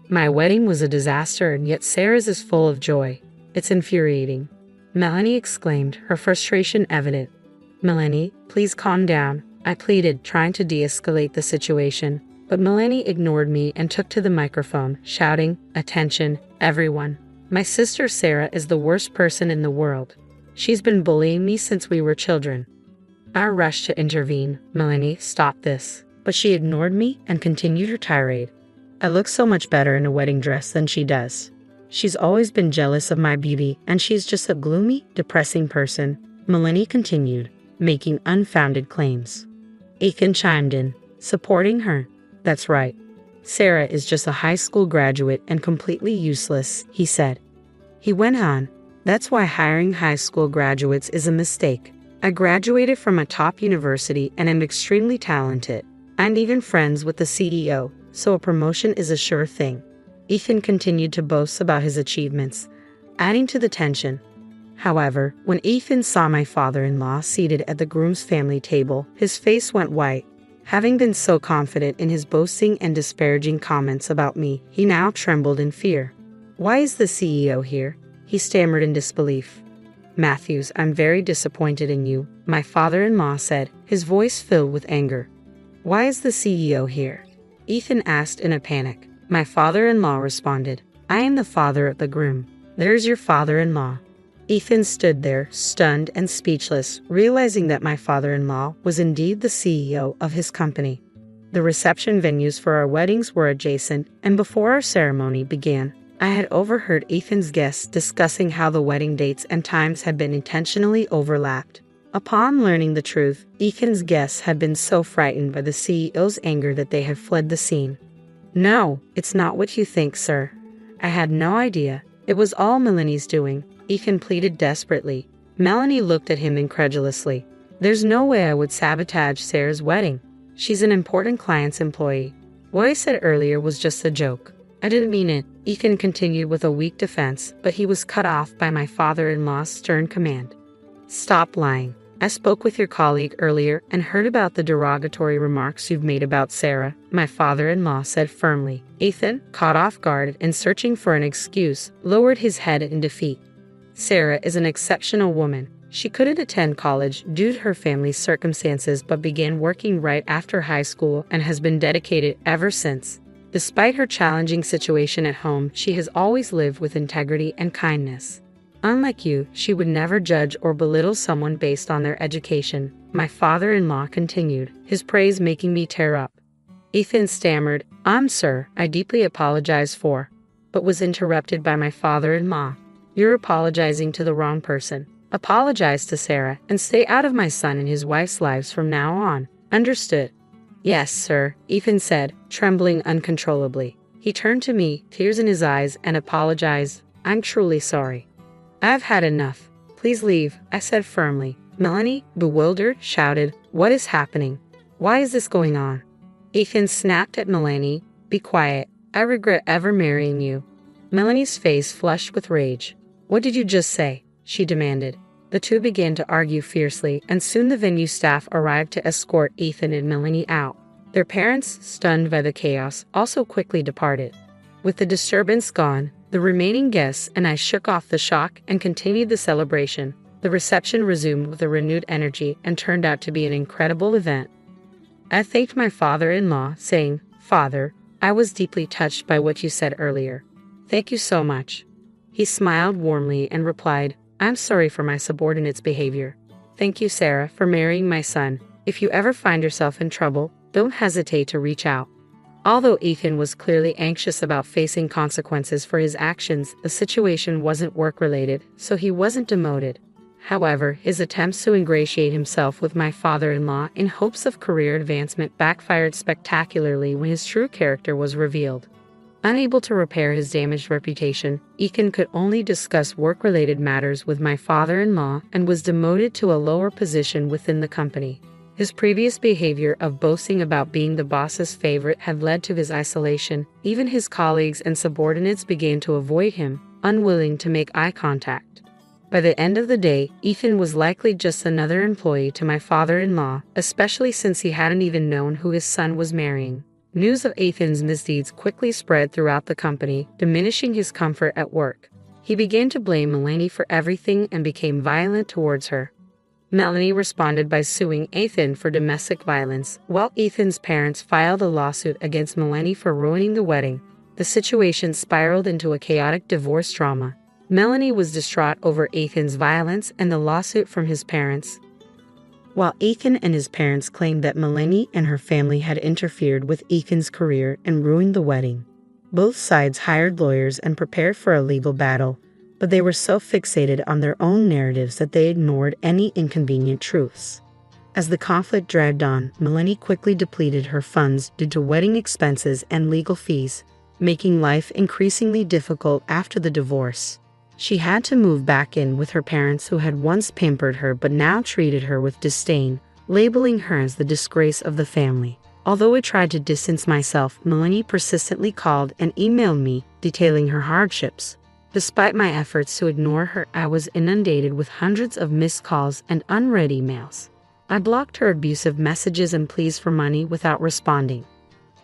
My wedding was a disaster, and yet Sarah's is full of joy. It's infuriating. Melanie exclaimed, her frustration evident. "Melanie, please calm down," I pleaded, trying to de-escalate the situation. But Melanie ignored me and took to the microphone, shouting, "Attention, everyone. My sister Sarah is the worst person in the world. She's been bullying me since we were children." I rushed to intervene. "Melanie, stop this." But she ignored me and continued her tirade. "I look so much better in a wedding dress than she does. She's always been jealous of my beauty, and she's just a gloomy, depressing person," Melanie continued, making unfounded claims. Ethan chimed in, supporting her. "That's right. Sarah is just a high school graduate and completely useless," he said. He went on, "That's why hiring high school graduates is a mistake. I graduated from a top university and am extremely talented. I'm even friends with the CEO, so a promotion is a sure thing." Ethan continued to boast about his achievements, adding to the tension. However, when Ethan saw my father-in-law seated at the groom's family table, his face went white. Having been so confident in his boasting and disparaging comments about me, he now trembled in fear. "Why is the CEO here?" he stammered in disbelief. "Matthews, I'm very disappointed in you," my father-in-law said, his voice filled with anger. "Why is the CEO here?" Ethan asked in a panic. My father-in-law responded, "I am the father of the groom. There's your father-in-law." Ethan stood there, stunned and speechless, realizing that my father-in-law was indeed the CEO of his company. The reception venues for our weddings were adjacent, and before our ceremony began, I had overheard Ethan's guests discussing how the wedding dates and times had been intentionally overlapped. Upon learning the truth, Ethan's guests had been so frightened by the CEO's anger that they had fled the scene. "No, it's not what you think, sir. I had no idea. It was all Melanie's doing," Ethan pleaded desperately. Melanie looked at him incredulously. "There's no way I would sabotage Sarah's wedding. She's an important client's employee. What I said earlier was just a joke. I didn't mean it," Ethan continued with a weak defense, but he was cut off by my father-in-law's stern command. "Stop lying. I spoke with your colleague earlier and heard about the derogatory remarks you've made about Sarah," my father-in-law said firmly. Ethan, caught off guard and searching for an excuse, lowered his head in defeat. "Sarah is an exceptional woman. She couldn't attend college due to her family's circumstances but began working right after high school and has been dedicated ever since. Despite her challenging situation at home, she has always lived with integrity and kindness. Unlike you, she would never judge or belittle someone based on their education," my father-in-law continued, his praise making me tear up. Ethan stammered, Sir, I deeply apologize for," but was interrupted by my father-in-law. "You're apologizing to the wrong person. Apologize to Sarah and stay out of my son and his wife's lives from now on. Understood?" "Yes, sir," Ethan said, trembling uncontrollably. He turned to me, tears in his eyes, and apologized. "I'm truly sorry. I've had enough. Please leave," I said firmly. Melanie, bewildered, shouted, "What is happening? Why is this going on?" Ethan snapped at Melanie, "Be quiet. I regret ever marrying you." Melanie's face flushed with rage. "What did you just say?" she demanded. The two began to argue fiercely, and soon the venue staff arrived to escort Ethan and Melanie out. Their parents, stunned by the chaos, also quickly departed. With the disturbance gone, the remaining guests and I shook off the shock and continued the celebration. The reception resumed with a renewed energy and turned out to be an incredible event. I thanked my father-in-law, saying, "Father, I was deeply touched by what you said earlier. Thank you so much." He smiled warmly and replied, "I'm sorry for my subordinate's behavior. Thank you, Sarah, for marrying my son. If you ever find yourself in trouble, don't hesitate to reach out." Although Ethan was clearly anxious about facing consequences for his actions, the situation wasn't work-related, so he wasn't demoted. However, his attempts to ingratiate himself with my father-in-law in hopes of career advancement backfired spectacularly when his true character was revealed. Unable to repair his damaged reputation, Ethan could only discuss work-related matters with my father-in-law and was demoted to a lower position within the company. His previous behavior of boasting about being the boss's favorite had led to his isolation. Even his colleagues and subordinates began to avoid him, unwilling to make eye contact. By the end of the day, Ethan was likely just another employee to my father-in-law, especially since he hadn't even known who his son was marrying. News of Ethan's misdeeds quickly spread throughout the company, diminishing his comfort at work. He began to blame Melanie for everything and became violent towards her. Melanie responded by suing Ethan for domestic violence, while Ethan's parents filed a lawsuit against Melanie for ruining the wedding. The situation spiraled into a chaotic divorce drama. Melanie was distraught over Ethan's violence and the lawsuit from his parents, while Ethan and his parents claimed that Melanie and her family had interfered with Ethan's career and ruined the wedding. Both sides hired lawyers and prepared for a legal battle, but they were so fixated on their own narratives that they ignored any inconvenient truths. As the conflict dragged on, Melanie quickly depleted her funds due to wedding expenses and legal fees, making life increasingly difficult after the divorce. She had to move back in with her parents who had once pampered her but now treated her with disdain, labeling her as the disgrace of the family. Although I tried to distance myself, Melanie persistently called and emailed me, detailing her hardships. Despite my efforts to ignore her, I was inundated with hundreds of missed calls and unread emails. I blocked her abusive messages and pleas for money without responding.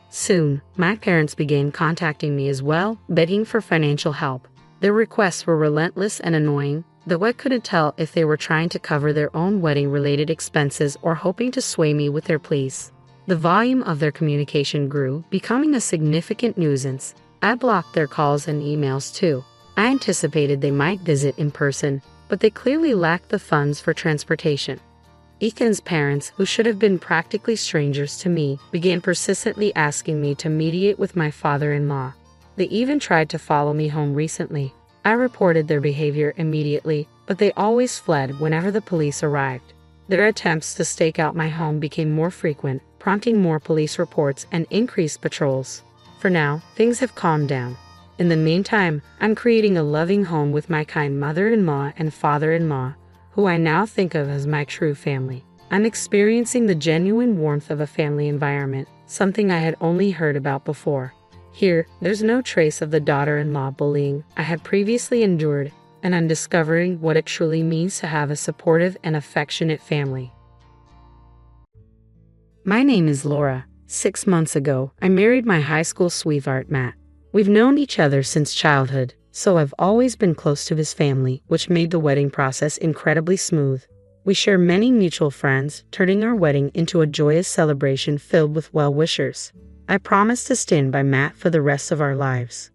Soon, my parents began contacting me as well, begging for financial help. Their requests were relentless and annoying, though I couldn't tell if they were trying to cover their own wedding-related expenses or hoping to sway me with their pleas. The volume of their communication grew, becoming a significant nuisance. I blocked their calls and emails too. I anticipated they might visit in person, but they clearly lacked the funds for transportation. Ethan's parents, who should have been practically strangers to me, began persistently asking me to mediate with my father-in-law. They even tried to follow me home recently. I reported their behavior immediately, but they always fled whenever the police arrived. Their attempts to stake out my home became more frequent, prompting more police reports and increased patrols. For now, things have calmed down. In the meantime, I'm creating a loving home with my kind mother-in-law and father-in-law, who I now think of as my true family. I'm experiencing the genuine warmth of a family environment, something I had only heard about before. Here, there's no trace of the daughter-in-law bullying I had previously endured, and I'm discovering what it truly means to have a supportive and affectionate family. My name is Laura. 6 months ago, I married my high school sweetheart, Matt. We've known each other since childhood, so I've always been close to his family, which made the wedding process incredibly smooth. We share many mutual friends, turning our wedding into a joyous celebration filled with well-wishers. I promised to stand by Matt for the rest of our lives.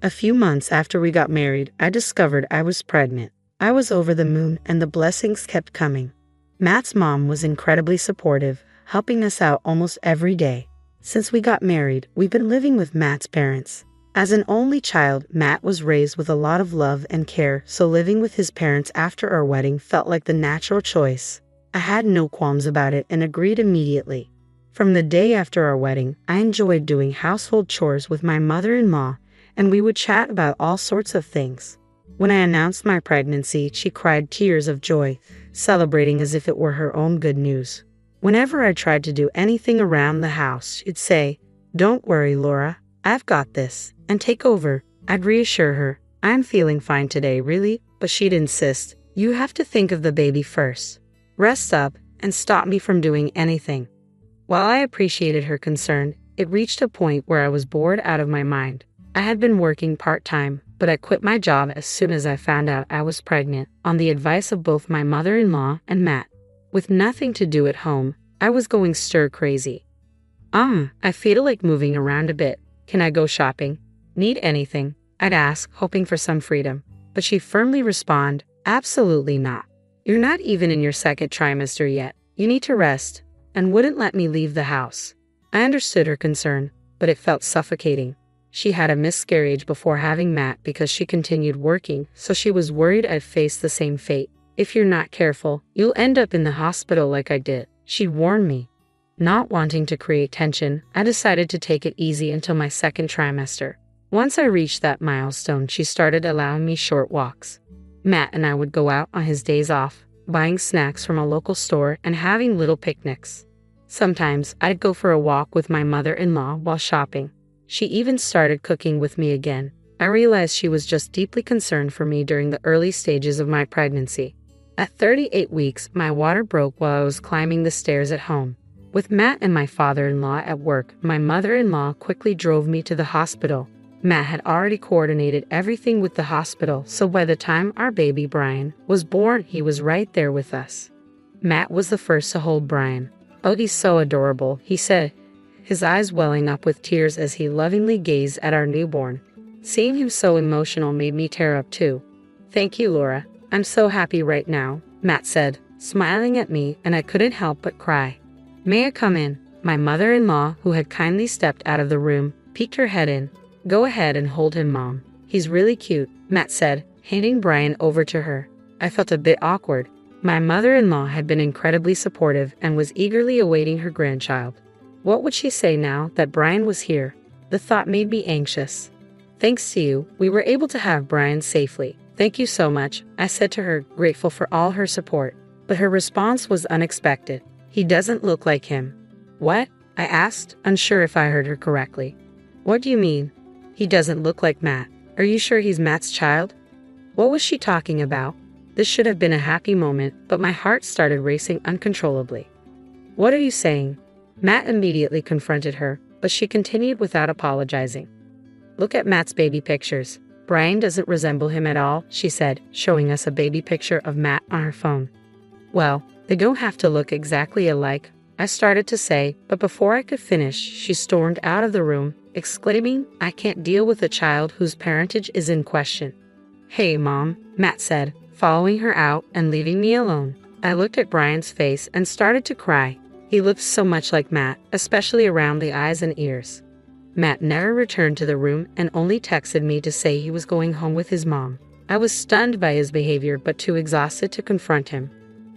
A few months after we got married, I discovered I was pregnant. I was over the moon, and the blessings kept coming. Matt's mom was incredibly supportive, helping us out almost every day. Since we got married, we've been living with Matt's parents. As an only child, Matt was raised with a lot of love and care, so living with his parents after our wedding felt like the natural choice. I had no qualms about it and agreed immediately. From the day after our wedding, I enjoyed doing household chores with my mother-in-law, and we would chat about all sorts of things. When I announced my pregnancy, she cried tears of joy, celebrating as if it were her own good news. Whenever I tried to do anything around the house, she'd say, "Don't worry, Laura, I've got this," and take over. I'd reassure her, "I'm feeling fine today, really," but she'd insist, "You have to think of the baby first. Rest up," and stop me from doing anything. While I appreciated her concern, it reached a point where I was bored out of my mind. I had been working part-time, but I quit my job as soon as I found out I was pregnant, on the advice of both my mother-in-law and Matt. With nothing to do at home, I was going stir-crazy. I feel like moving around a bit. Can I go shopping? Need anything?" I'd ask, hoping for some freedom. But she'd firmly respond, "Absolutely not. You're not even in your second trimester yet. You need to rest," and wouldn't let me leave the house. I understood her concern, but it felt suffocating. She had a miscarriage before having Matt because she continued working, so she was worried I'd face the same fate. "If you're not careful, you'll end up in the hospital like I did," she'd warned me. Not wanting to create tension, I decided to take it easy until my second trimester. Once I reached that milestone, she started allowing me short walks. Matt and I would go out on his days off, buying snacks from a local store and having little picnics. Sometimes I'd go for a walk with my mother-in-law while shopping. She even started cooking with me again. I realized she was just deeply concerned for me during the early stages of my pregnancy. At 38 weeks, my water broke while I was climbing the stairs at home. With Matt and my father-in-law at work, my mother-in-law quickly drove me to the hospital. Matt had already coordinated everything with the hospital, so by the time our baby Brian was born, he was right there with us. Matt was the first to hold Brian. "Oh, he's so adorable," he said, his eyes welling up with tears as he lovingly gazed at our newborn. Seeing him so emotional made me tear up too. "Thank you, Laura. I'm so happy right now," Matt said, smiling at me, and I couldn't help but cry. "May I come in?" My mother-in-law, who had kindly stepped out of the room, peeked her head in. "Go ahead and hold him, Mom. He's really cute," Matt said, handing Brian over to her. I felt a bit awkward. My mother-in-law had been incredibly supportive and was eagerly awaiting her grandchild. What would she say now that Brian was here? The thought made me anxious. "Thanks to you, we were able to have Brian safely. Thank you so much," I said to her, grateful for all her support. But her response was unexpected. "He doesn't look like him." "What?" I asked, unsure if I heard her correctly. "What do you mean? He doesn't look like Matt. Are you sure he's Matt's child?" What was she talking about? This should have been a happy moment, but my heart started racing uncontrollably. "What are you saying?" Matt immediately confronted her, but she continued without apologizing. "Look at Matt's baby pictures. Brian doesn't resemble him at all," she said, showing us a baby picture of Matt on her phone. "Well, they don't have to look exactly alike," I started to say, but before I could finish, she stormed out of the room, exclaiming, "I can't deal with a child whose parentage is in question." "Hey, Mom," Matt said, following her out and leaving me alone. I looked at Brian's face and started to cry. He looked so much like Matt, especially around the eyes and ears. Matt never returned to the room and only texted me to say he was going home with his mom. I was stunned by his behavior but too exhausted to confront him.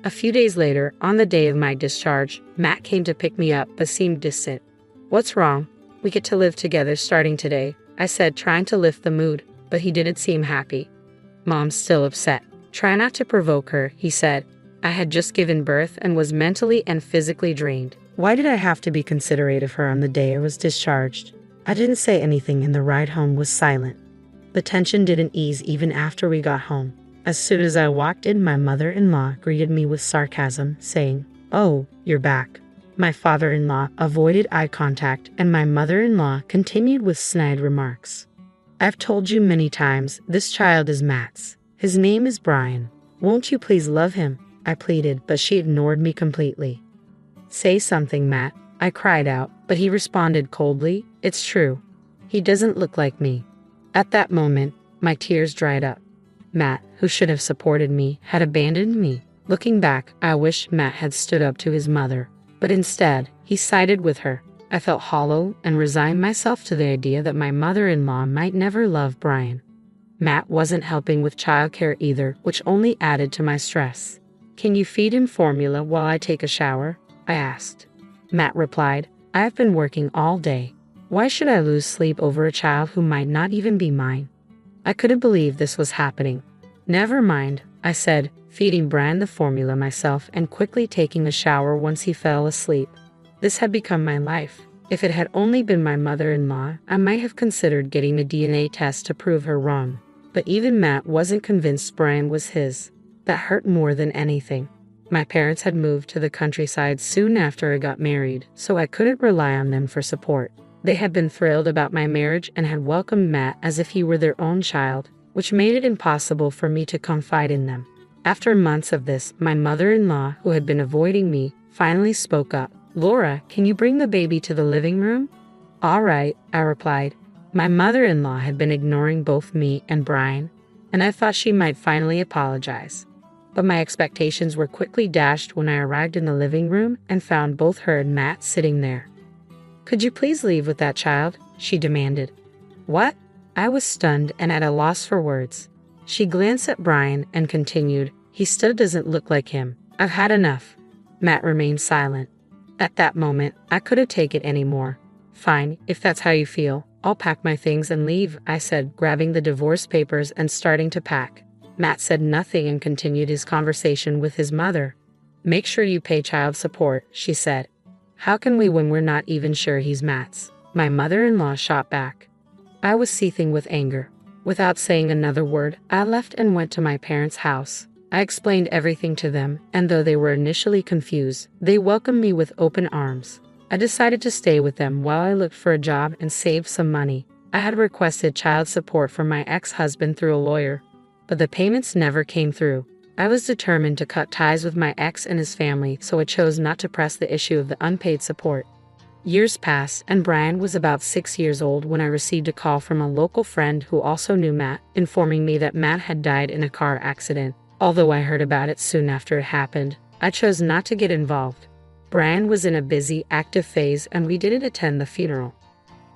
A few days later, on the day of my discharge, Matt came to pick me up but seemed distant. "What's wrong? We get to live together starting today," I said, trying to lift the mood, but he didn't seem happy. "Mom's still upset." "Try not to provoke her," he said. I had just given birth and was mentally and physically drained. Why did I have to be considerate of her on the day I was discharged? I didn't say anything and the ride home was silent. The tension didn't ease even after we got home. As soon as I walked in, my mother-in-law greeted me with sarcasm, saying, "Oh, you're back." My father-in-law avoided eye contact and my mother-in-law continued with snide remarks. "I've told you many times, this child is Matt's. His name is Brian. Won't you please love him?" I pleaded, but she ignored me completely. "Say something, Matt," I cried out, but he responded coldly, "It's true. He doesn't look like me." At that moment, my tears dried up. Matt, who should have supported me, had abandoned me. Looking back, I wish Matt had stood up to his mother, but instead, he sided with her. I felt hollow and resigned myself to the idea that my mother-in-law might never love Brian. Matt wasn't helping with childcare either, which only added to my stress. "Can you feed him formula while I take a shower?" I asked. Matt replied, "I've been working all day. Why should I lose sleep over a child who might not even be mine?" I couldn't believe this was happening. "Never mind, I said, feeding Brian the formula myself and quickly taking a shower once he fell asleep. This had become my life. If it had only been my mother-in-law, I might have considered getting a DNA test to prove her wrong. But even Matt wasn't convinced Brian was his. That hurt more than anything. My parents had moved to the countryside soon after I got married, so I couldn't rely on them for support. They had been thrilled about my marriage and had welcomed Matt as if he were their own child, which made it impossible for me to confide in them. After months of this, my mother-in-law, who had been avoiding me, finally spoke up. "Laura, can you bring the baby to the living room?" "All right," I replied. My mother-in-law had been ignoring both me and Brian, and I thought she might finally apologize. But my expectations were quickly dashed when I arrived in the living room and found both her and Matt sitting there. "Could you please leave with that child?" she demanded. "What?" I was stunned and at a loss for words. She glanced at Brian and continued, "He still doesn't look like him. I've had enough." Matt remained silent. At that moment, I couldn't take it anymore. "Fine, if that's how you feel. I'll pack my things and leave," I said, grabbing the divorce papers and starting to pack. Matt said nothing and continued his conversation with his mother. "Make sure you pay child support," she said. "How can we when we're not even sure he's Matt's?" My mother-in-law shot back. I was seething with anger. Without saying another word, I left and went to my parents' house. I explained everything to them, and though they were initially confused, they welcomed me with open arms. I decided to stay with them while I looked for a job and saved some money. I had requested child support from my ex-husband through a lawyer, but the payments never came through. I was determined to cut ties with my ex and his family, so I chose not to press the issue of the unpaid support. Years passed, and Brian was about 6 years old when I received a call from a local friend who also knew Matt, informing me that Matt had died in a car accident. Although I heard about it soon after it happened, I chose not to get involved. Brian was in a busy, active phase, and we didn't attend the funeral.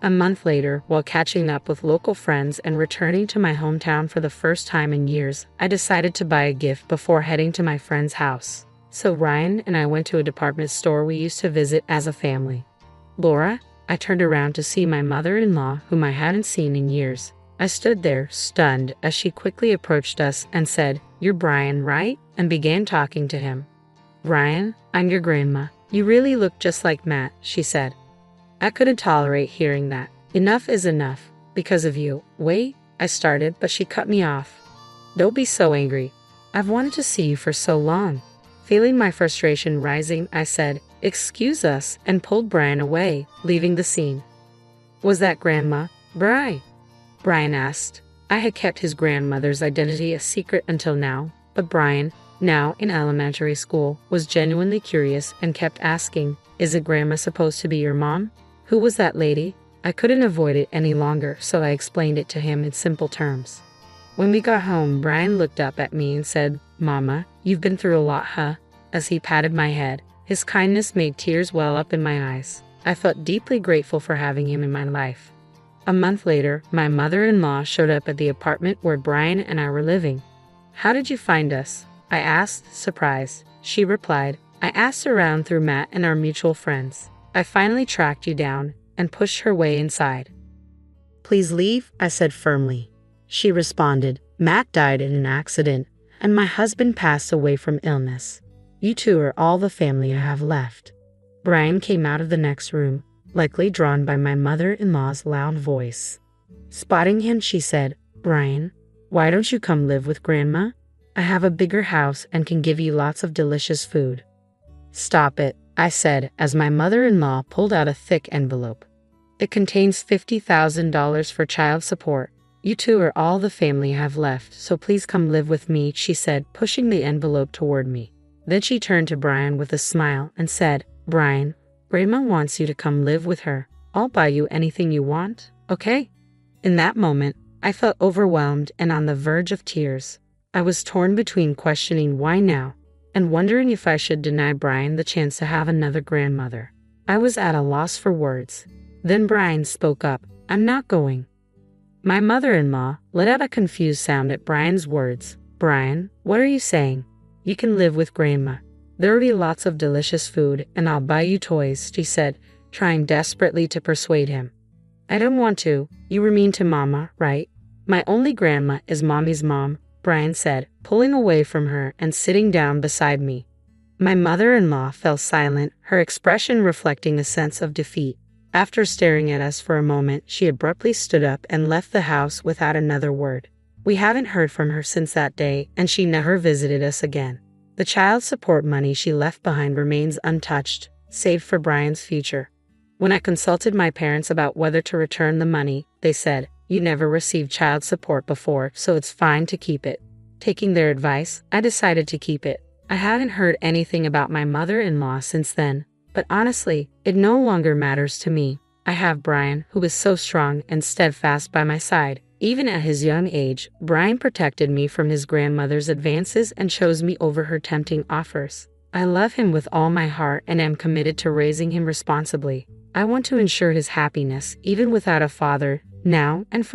A month later, while catching up with local friends and returning to my hometown for the first time in years, I decided to buy a gift before heading to my friend's house. So Ryan and I went to a department store we used to visit as a family. "Laura?" I turned around to see my mother-in-law, whom I hadn't seen in years. I stood there, stunned, as she quickly approached us and said, "You're Brian, right?" and began talking to him. "Brian, I'm your grandma. You really look just like Matt," she said. I couldn't tolerate hearing that. "Enough is enough. Because of you." "Wait," I started, but she cut me off. "Don't be so angry. I've wanted to see you for so long." Feeling my frustration rising, I said, "Excuse us," and pulled Brian away, leaving the scene. "Was that Grandma, Bri?" Brian asked. I had kept his grandmother's identity a secret until now, but Brian, now in elementary school, was genuinely curious and kept asking, "Is it Grandma supposed to be your mom? Who was that lady?" I couldn't avoid it any longer, so I explained it to him in simple terms. When we got home, Brian looked up at me and said, "Mama, you've been through a lot, huh?" as he patted my head. His kindness made tears well up in my eyes. I felt deeply grateful for having him in my life. A month later, my mother-in-law showed up at the apartment where Brian and I were living. "How did you find us?" I asked, surprised. She replied, "I asked around through Matt and our mutual friends. I finally tracked you down," and pushed her way inside. "Please leave," I said firmly. She responded, "Matt died in an accident, and my husband passed away from illness. You two are all the family I have left." Brian came out of the next room, likely drawn by my mother-in-law's loud voice. Spotting him, she said, "Brian, why don't you come live with Grandma? I have a bigger house and can give you lots of delicious food." "Stop it," I said as my mother-in-law pulled out a thick envelope. "It contains $50,000 for child support. You two are all the family I have left, so please come live with me," she said, pushing the envelope toward me. Then she turned to Brian with a smile and said, "Brian, Grandma wants you to come live with her. I'll buy you anything you want, okay?" In that moment, I felt overwhelmed and on the verge of tears. I was torn between questioning why now and wondering if I should deny Brian the chance to have another grandmother. I was at a loss for words. Then Brian spoke up, "I'm not going." My mother-in-law let out a confused sound at Brian's words. "Brian, what are you saying? You can live with Grandma. There'll be lots of delicious food, and I'll buy you toys," she said, trying desperately to persuade him. "I don't want to. You were mean to Mama, right? My only grandma is Mommy's mom," Brian said, pulling away from her and sitting down beside me. My mother-in-law fell silent, her expression reflecting a sense of defeat. After staring at us for a moment, she abruptly stood up and left the house without another word. We haven't heard from her since that day, and she never visited us again. The child support money she left behind remains untouched, saved for Brian's future. When I consulted my parents about whether to return the money, they said, "You never received child support before, so it's fine to keep it." Taking their advice, I decided to keep it. I hadn't heard anything about my mother-in-law since then, but honestly, it no longer matters to me. I have Brian, who is so strong and steadfast by my side. Even at his young age, Brian protected me from his grandmother's advances and chose me over her tempting offers. I love him with all my heart and am committed to raising him responsibly. I want to ensure his happiness, even without a father, now and